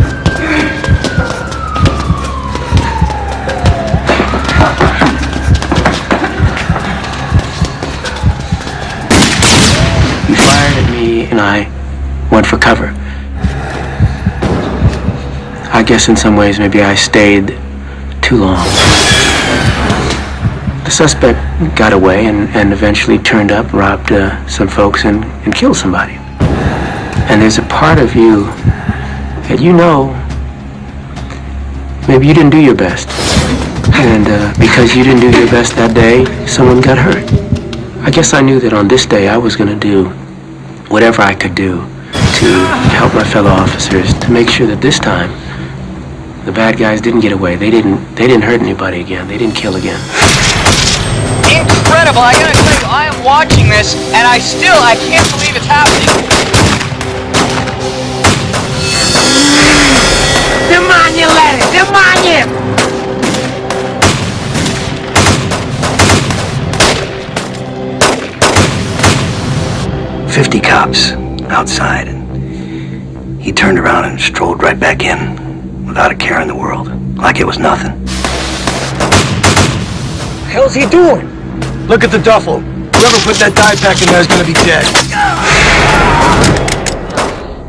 He fired at me and I went for cover. I guess in some ways maybe I stayed too long. The suspect got away and eventually turned up, robbed some folks and killed somebody. And there's a part of you that you know maybe you didn't do your best. And because you didn't do your best that day, someone got hurt. I guess I knew that on this day I was going to do whatever I could do to help my fellow officers to make sure that this time the bad guys didn't get away. They didn't hurt anybody again. They didn't kill again. Incredible! I gotta tell you, I am watching this, and I can't believe it's happening. Demonic, Larry! Demonic! 50 cops outside, and he turned around and strolled right back in without a care in the world, like it was nothing. Hell's he doing? Look at the duffel. Whoever put that dye pack in there is gonna be dead.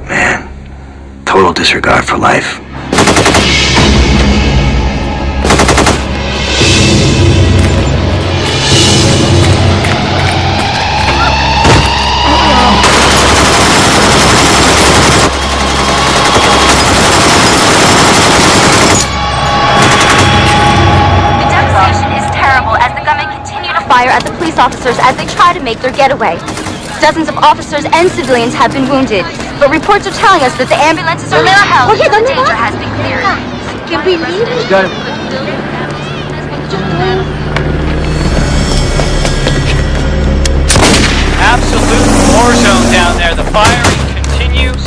Man, total disregard for life. Fire at the police officers as they try to make their getaway. Dozens of officers and civilians have been wounded, but reports are telling us that the ambulances are now held. The danger has been cleared. Can we leave? Got it. Absolute war zone down there. The firing continues.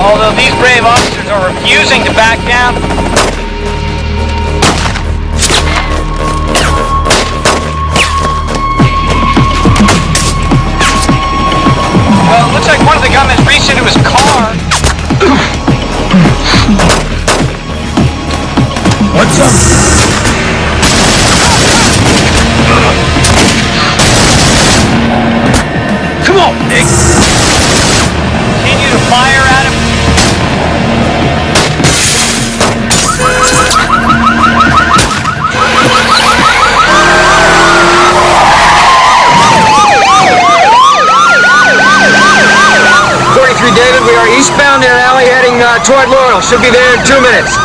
Although these brave officers are refusing to back down. Well, it looks like one of the gunmen reached into his car. What's up? Come on, Nick. Continue to fire at him. 43 David, we are eastbound in an alley heading toward Laurel. Should be there in 2 minutes.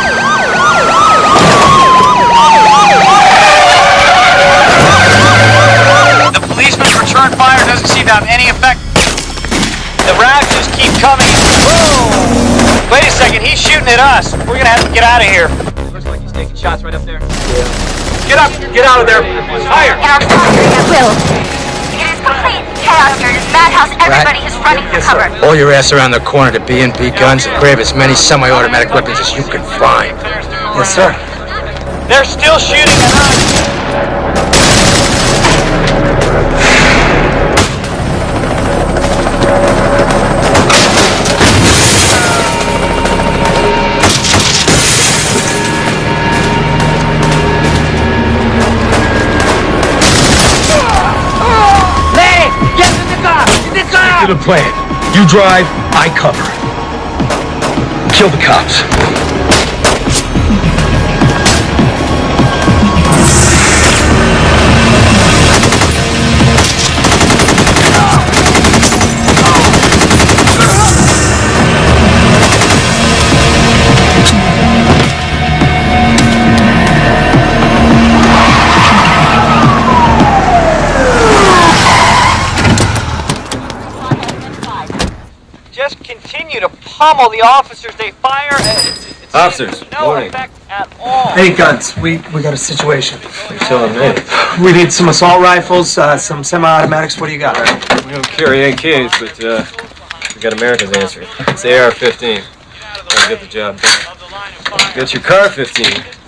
The policeman's return fire doesn't seem to have any effect. The rounds just keep coming. Whoa! Wait a second, he's shooting at us. We're gonna have to get out of here. Looks like he's taking shots right up there. Yeah. Get up! Get out of there! Fire! And our firing at will. It is complete chaos here. This madhouse, everybody is running for cover. Haul your ass around the corner to B&B Guns and grab as many semi-automatic weapons as you can find. Yes, sir. They're still shooting at us. The plan. You drive, I cover. Kill the cops. pummel the officers. They fire. It's Officers, no morning. effect at all. Hey, Guns, we got a situation. You're telling me. We need some assault rifles, some semi-automatics. What do you got? We don't carry AKs, but we got America's answer. It's AR-15. That'll get the job done. Get your car 15.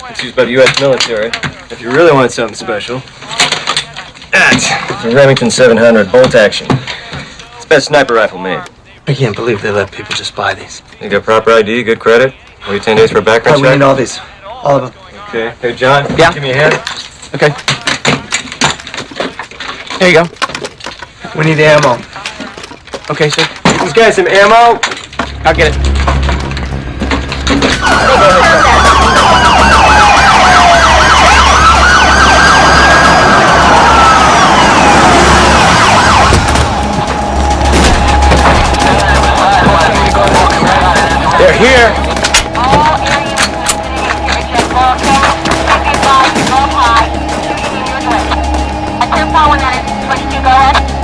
It's used by the U.S. military. If you really want something special, that's a Remington 700 bolt action. It's the best sniper rifle made. I can't believe they let people just buy these. You got proper ID, good credit. Wait 10 days for a background We check. need all these. All of them. Okay. Hey, John. Yeah? Give me a hand. Okay. There you go. We need ammo. Okay, sir. Get these guys some ammo. I'll get it. They're here.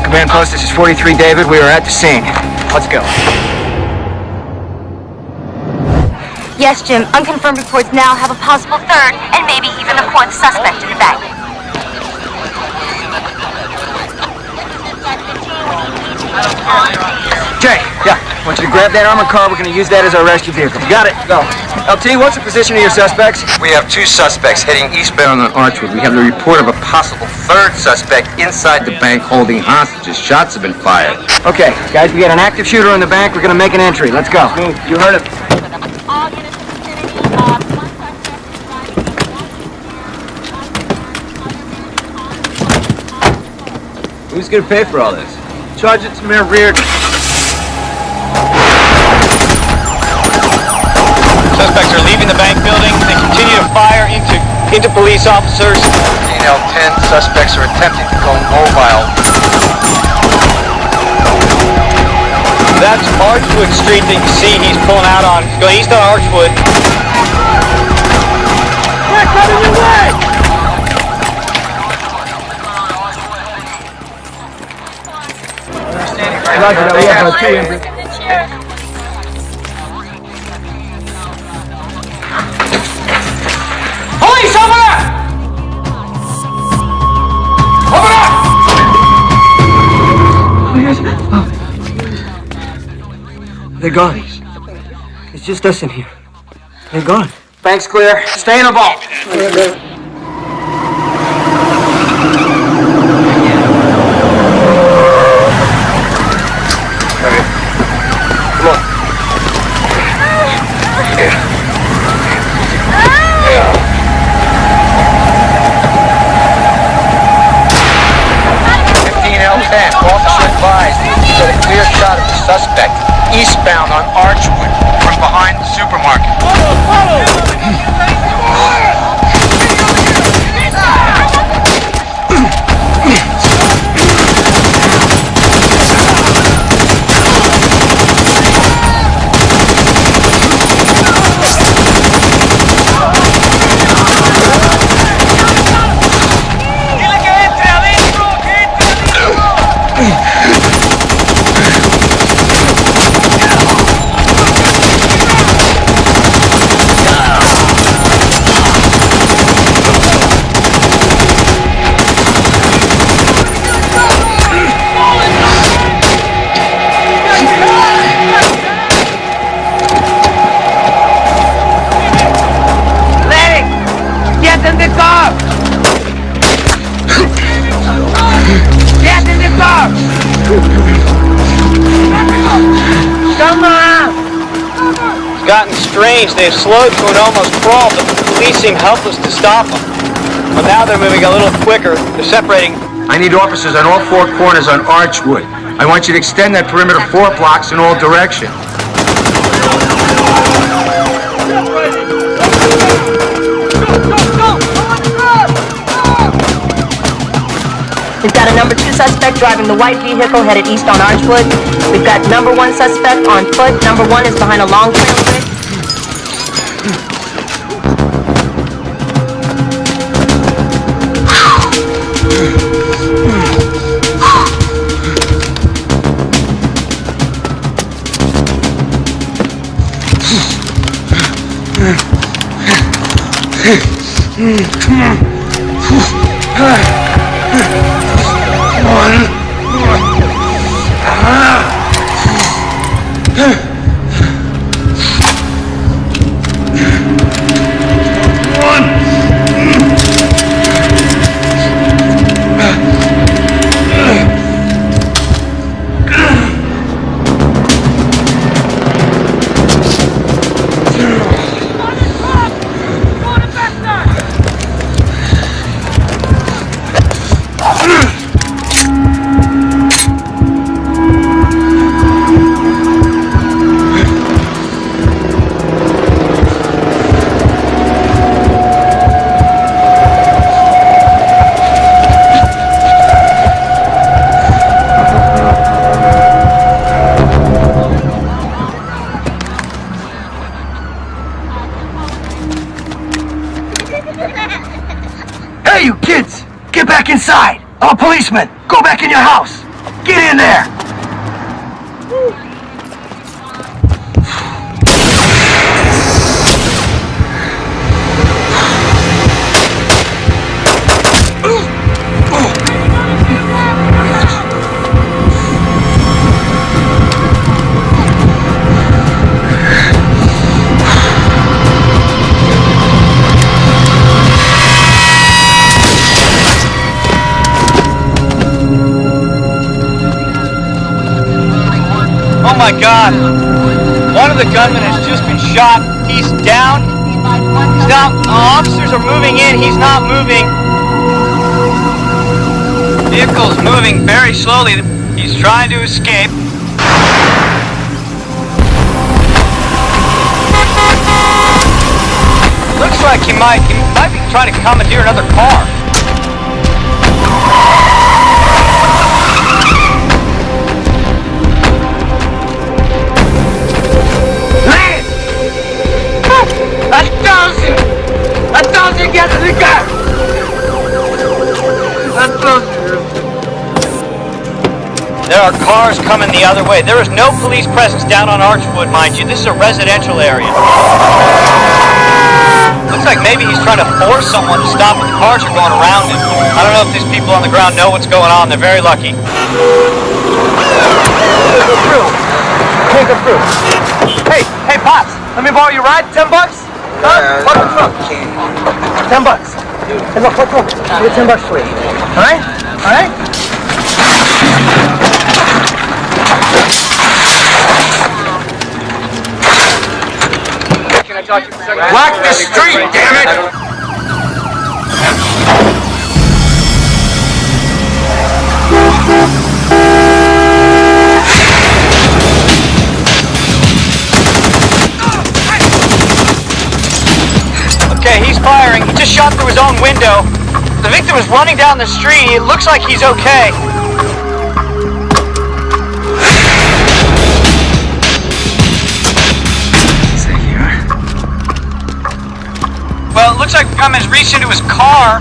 Command post, this is 43 David. We are at the scene. Let's go. Yes, Jim. Unconfirmed reports now have a possible third and maybe even a fourth suspect in the bank. Jay, yeah. I want you to grab that armored car. We're going to use that as our rescue vehicle. You got it. Go. LT, what's the position of your suspects? We have 2 suspects heading eastbound on Archwood. We have the report of a possible 3rd suspect inside the bank holding hostages. Shots have been fired. Okay, guys, we got an active shooter in the bank. We're going to make an entry. Let's go. You heard it. Who's gonna pay for all this? Sergeant Samir Reard. Suspects are leaving the bank building. They continue to fire into police officers. Detail 10 suspects are attempting to go mobile. That's Archwood Street that you see he's pulling out on. He's going east on Archwood. Quick, out of your way! Roger that. We have 2 injured. Police, over there! Over there! They're gone. It's just us in here. They're gone. Bank's clear. Stay in the vault. Officer advised, got a clear shot of the suspect eastbound on Archwood from behind the supermarket. It's gotten strange. They've slowed to an almost crawl, but the police seem helpless to stop them. But now they're moving a little quicker. They're separating. I need officers on all 4 corners on Archwood. I want you to extend that perimeter 4 blocks in all directions. We've got a number 2 suspect driving the white vehicle headed east on Archwood. We've got number 1 suspect on foot. Number 1 is behind a long trail bridge. Come on. Hey, you kids! Get back inside! I'm a policeman! Go back in your house! Get in there! Oh my God! One of the gunmen has just been shot. He's down. He's down. Officers are moving in. He's not moving. Vehicle's moving very slowly. He's trying to escape. Looks like he might be trying to commandeer another car. I told you get to the car! I told you. There are cars coming the other way. There is no police presence down on Archwood, mind you. This is a residential area. Looks like maybe he's trying to force someone to stop when the cars are going around him. I don't know if these people on the ground know what's going on. They're very lucky. Can't go through. Hey, Pops, let me borrow your ride? $10? Huh? Park the truck. $10. Hey, look. Give me $10 for you. All right? All right? Can I talk to you for a second? Block the street, damn it! Okay, he's firing. He just shot through his own window. The victim is running down the street. It looks like he's okay. Well, it looks like the gunman's reached into his car.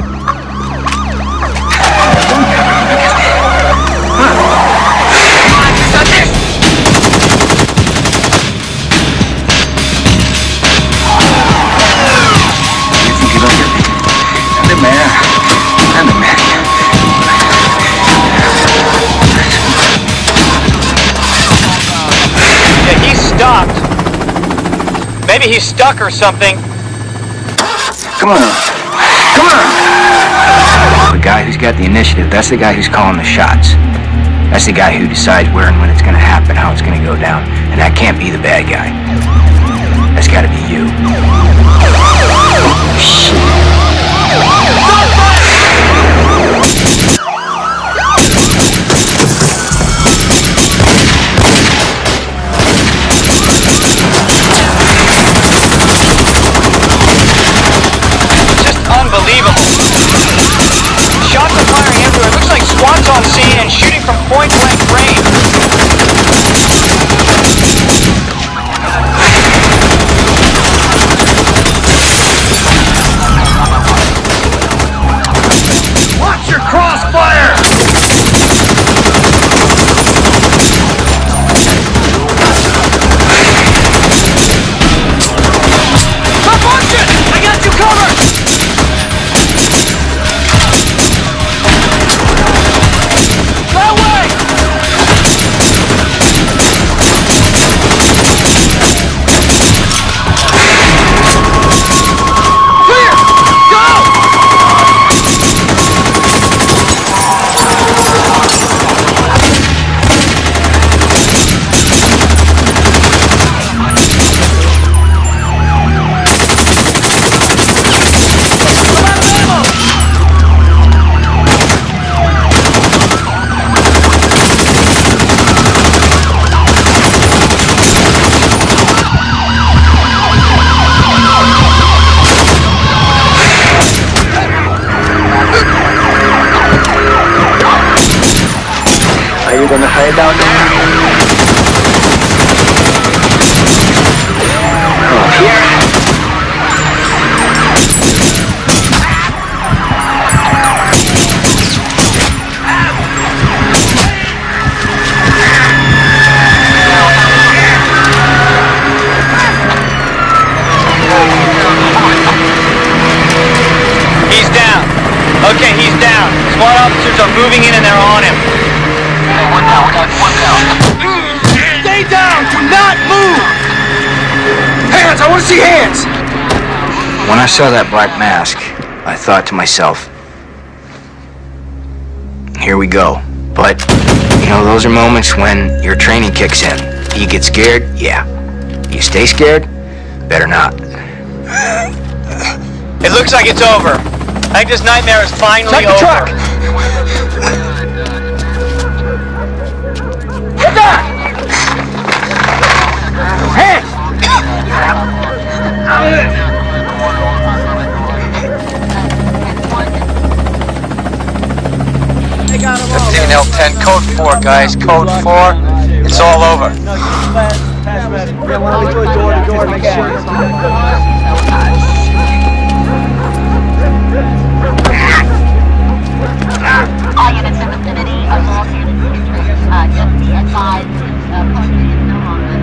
Yeah, he's stopped. Maybe he's stuck or something. Come on. The guy who's got the initiative, that's the guy who's calling the shots. That's the guy who decides where and when it's gonna happen, how it's gonna go down. And that can't be the bad guy. That's gotta be you. Shit. Unbelievable. Shots are firing everywhere. It looks like SWAT's on scene and shooting from point-blank range. want to see hands! When I saw that black mask, I thought to myself, here we go. But, you know, those are moments when your training kicks in. You get scared? Yeah. You stay scared? Better not. It looks like it's over. I think this nightmare is finally Check the over. truck! Get that! Hey! 15L10, code 4, guys. Code 4. It's all over. All units in the vicinity of all units. Just be advised, posting is no longer.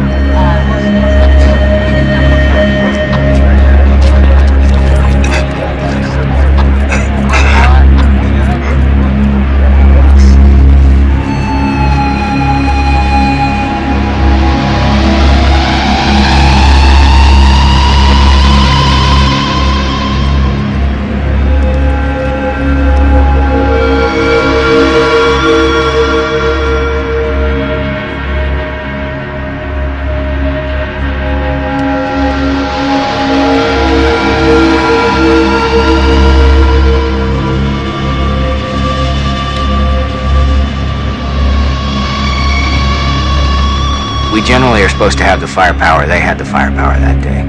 We generally are supposed to have the firepower. They had the firepower that day.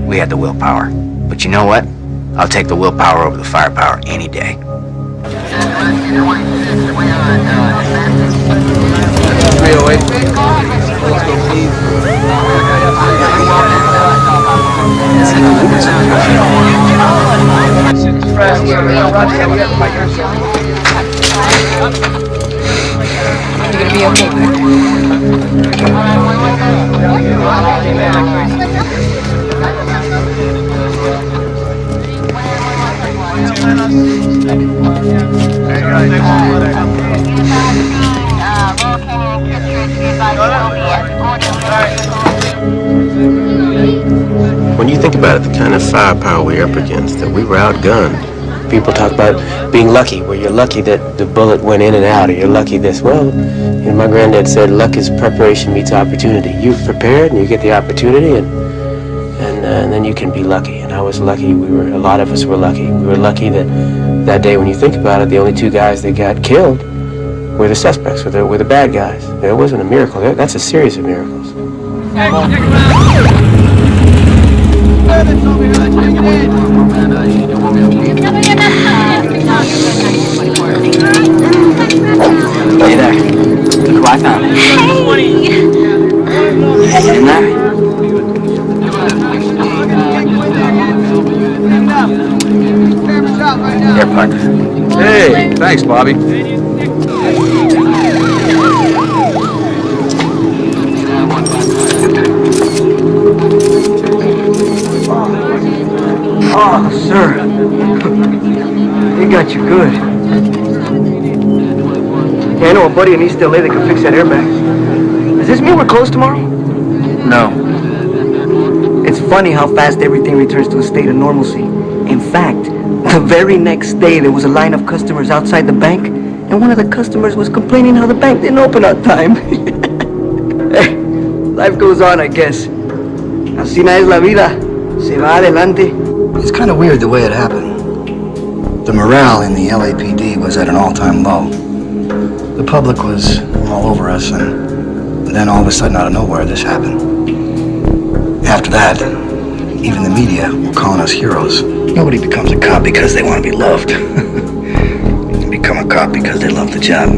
We had the willpower. But you know what? I'll take the willpower over the firepower any day. You're gonna be okay, When you think about it, the kind of firepower we're up against, that we were outgunned. People talk about being lucky, where you're lucky that the bullet went in and out, or you're lucky this. Well, you know, my granddad said, luck is preparation meets opportunity. You're prepared and you get the opportunity, and then you can be lucky. And I was lucky. A lot of us were lucky. We were lucky that day, when you think about it, the only two guys that got killed were the suspects, were the bad guys. It wasn't a miracle. That's a series of miracles. Hey there. Look who I found. Hey! You hanging in there? Here, partner. Hey, thanks, Bobby. Oh, sir. They got you good. Yeah, I know a buddy in East LA that can fix that airbag. Does this mean we're closed tomorrow? No. It's funny how fast everything returns to a state of normalcy. In fact, the very next day there was a line of customers outside the bank, and one of the customers was complaining how the bank didn't open on time. Hey, life goes on, I guess. Así no es la vida. Se va adelante. It's kind of weird the way it happened. The morale in the LAPD was at an all-time low. The public was all over us, and then all of a sudden, out of nowhere, this happened. After that, even the media were calling us heroes. Nobody becomes a cop because they want to be loved. They become a cop because they love the job.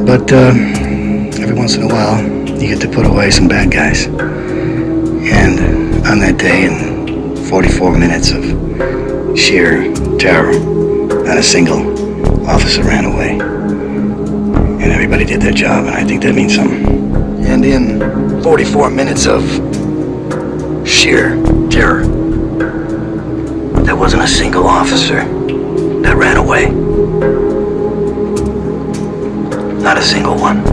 But every once in a while, you get to put away some bad guys. And on that day, in 44 minutes of sheer terror, not a single officer ran away. And everybody did their job, and I think that means something. And in 44 minutes of sheer terror, there wasn't a single officer that ran away. Not a single one.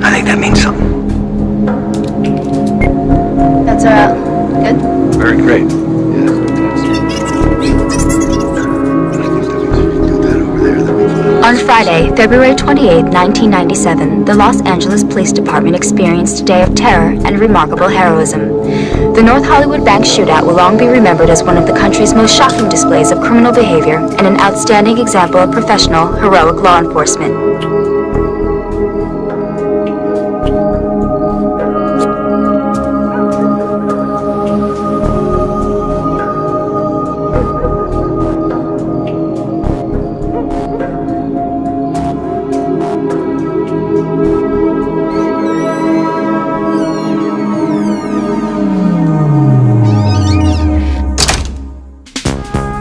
I think that means something. Thoughts are good? Very great. On Friday, February 28, 1997, the Los Angeles Police Department experienced a day of terror and remarkable heroism. The North Hollywood Bank shootout will long be remembered as one of the country's most shocking displays of criminal behavior and an outstanding example of professional, heroic law enforcement.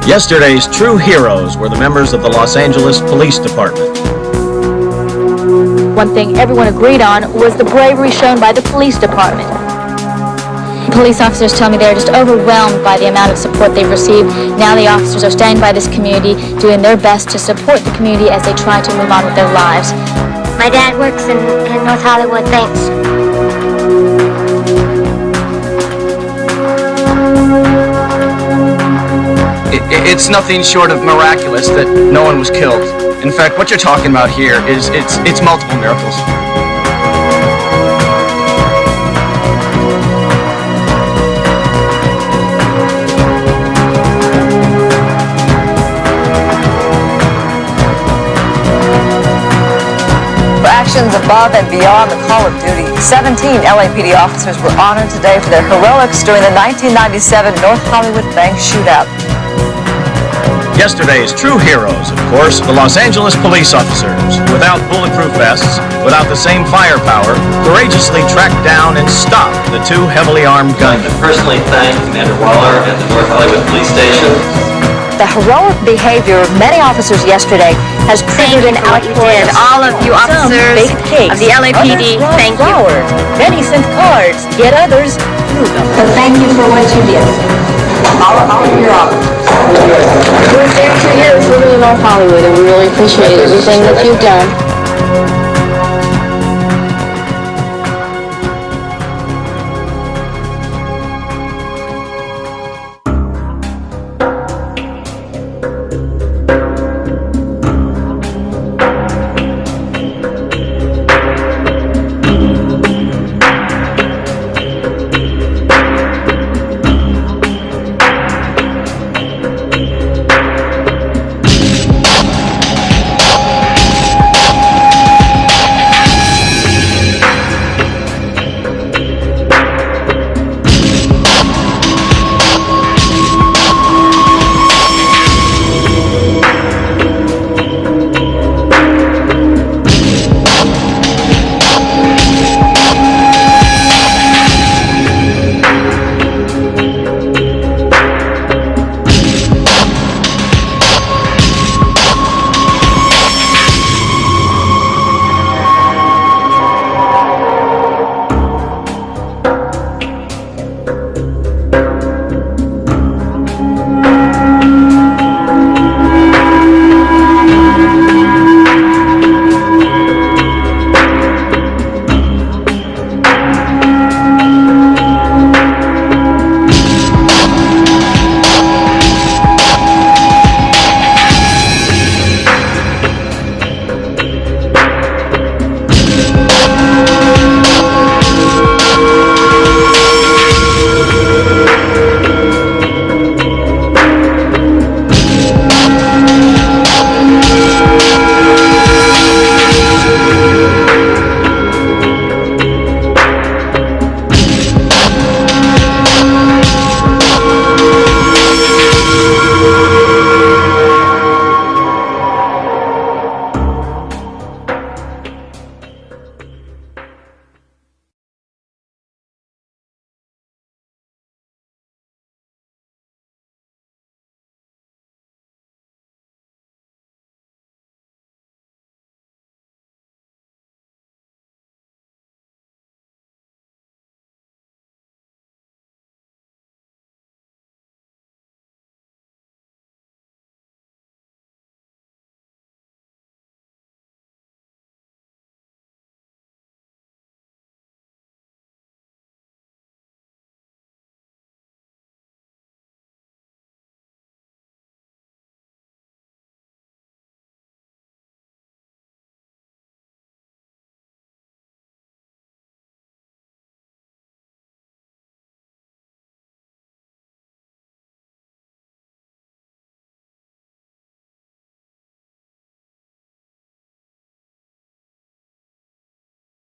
Yesterday's true heroes were the members of the Los Angeles Police Department. One thing everyone agreed on was the bravery shown by the police department. Police officers tell me they're just overwhelmed by the amount of support they've received. Now the officers are standing by this community, doing their best to support the community as they try to move on with their lives. My dad works in North Hollywood, thanks. It's nothing short of miraculous that no one was killed. In fact, what you're talking about here is it's multiple miracles. For actions above and beyond the call of duty, 17 LAPD officers were honored today for their heroics during the 1997 North Hollywood Bank shootout. Yesterday's true heroes, of course, the Los Angeles police officers, without bulletproof vests, without the same firepower, courageously tracked down and stopped the two heavily armed gunmen. I personally thank Commander Waller and the North Hollywood Police Station. The heroic behavior of many officers yesterday has triggered an outpouring. All of you officers of the LAPD, thank you. Many sent cards, yet others threw them. So thank you for what you did. All of your officers. We're there 2 years living in North Hollywood, and we really appreciate everything that you've done.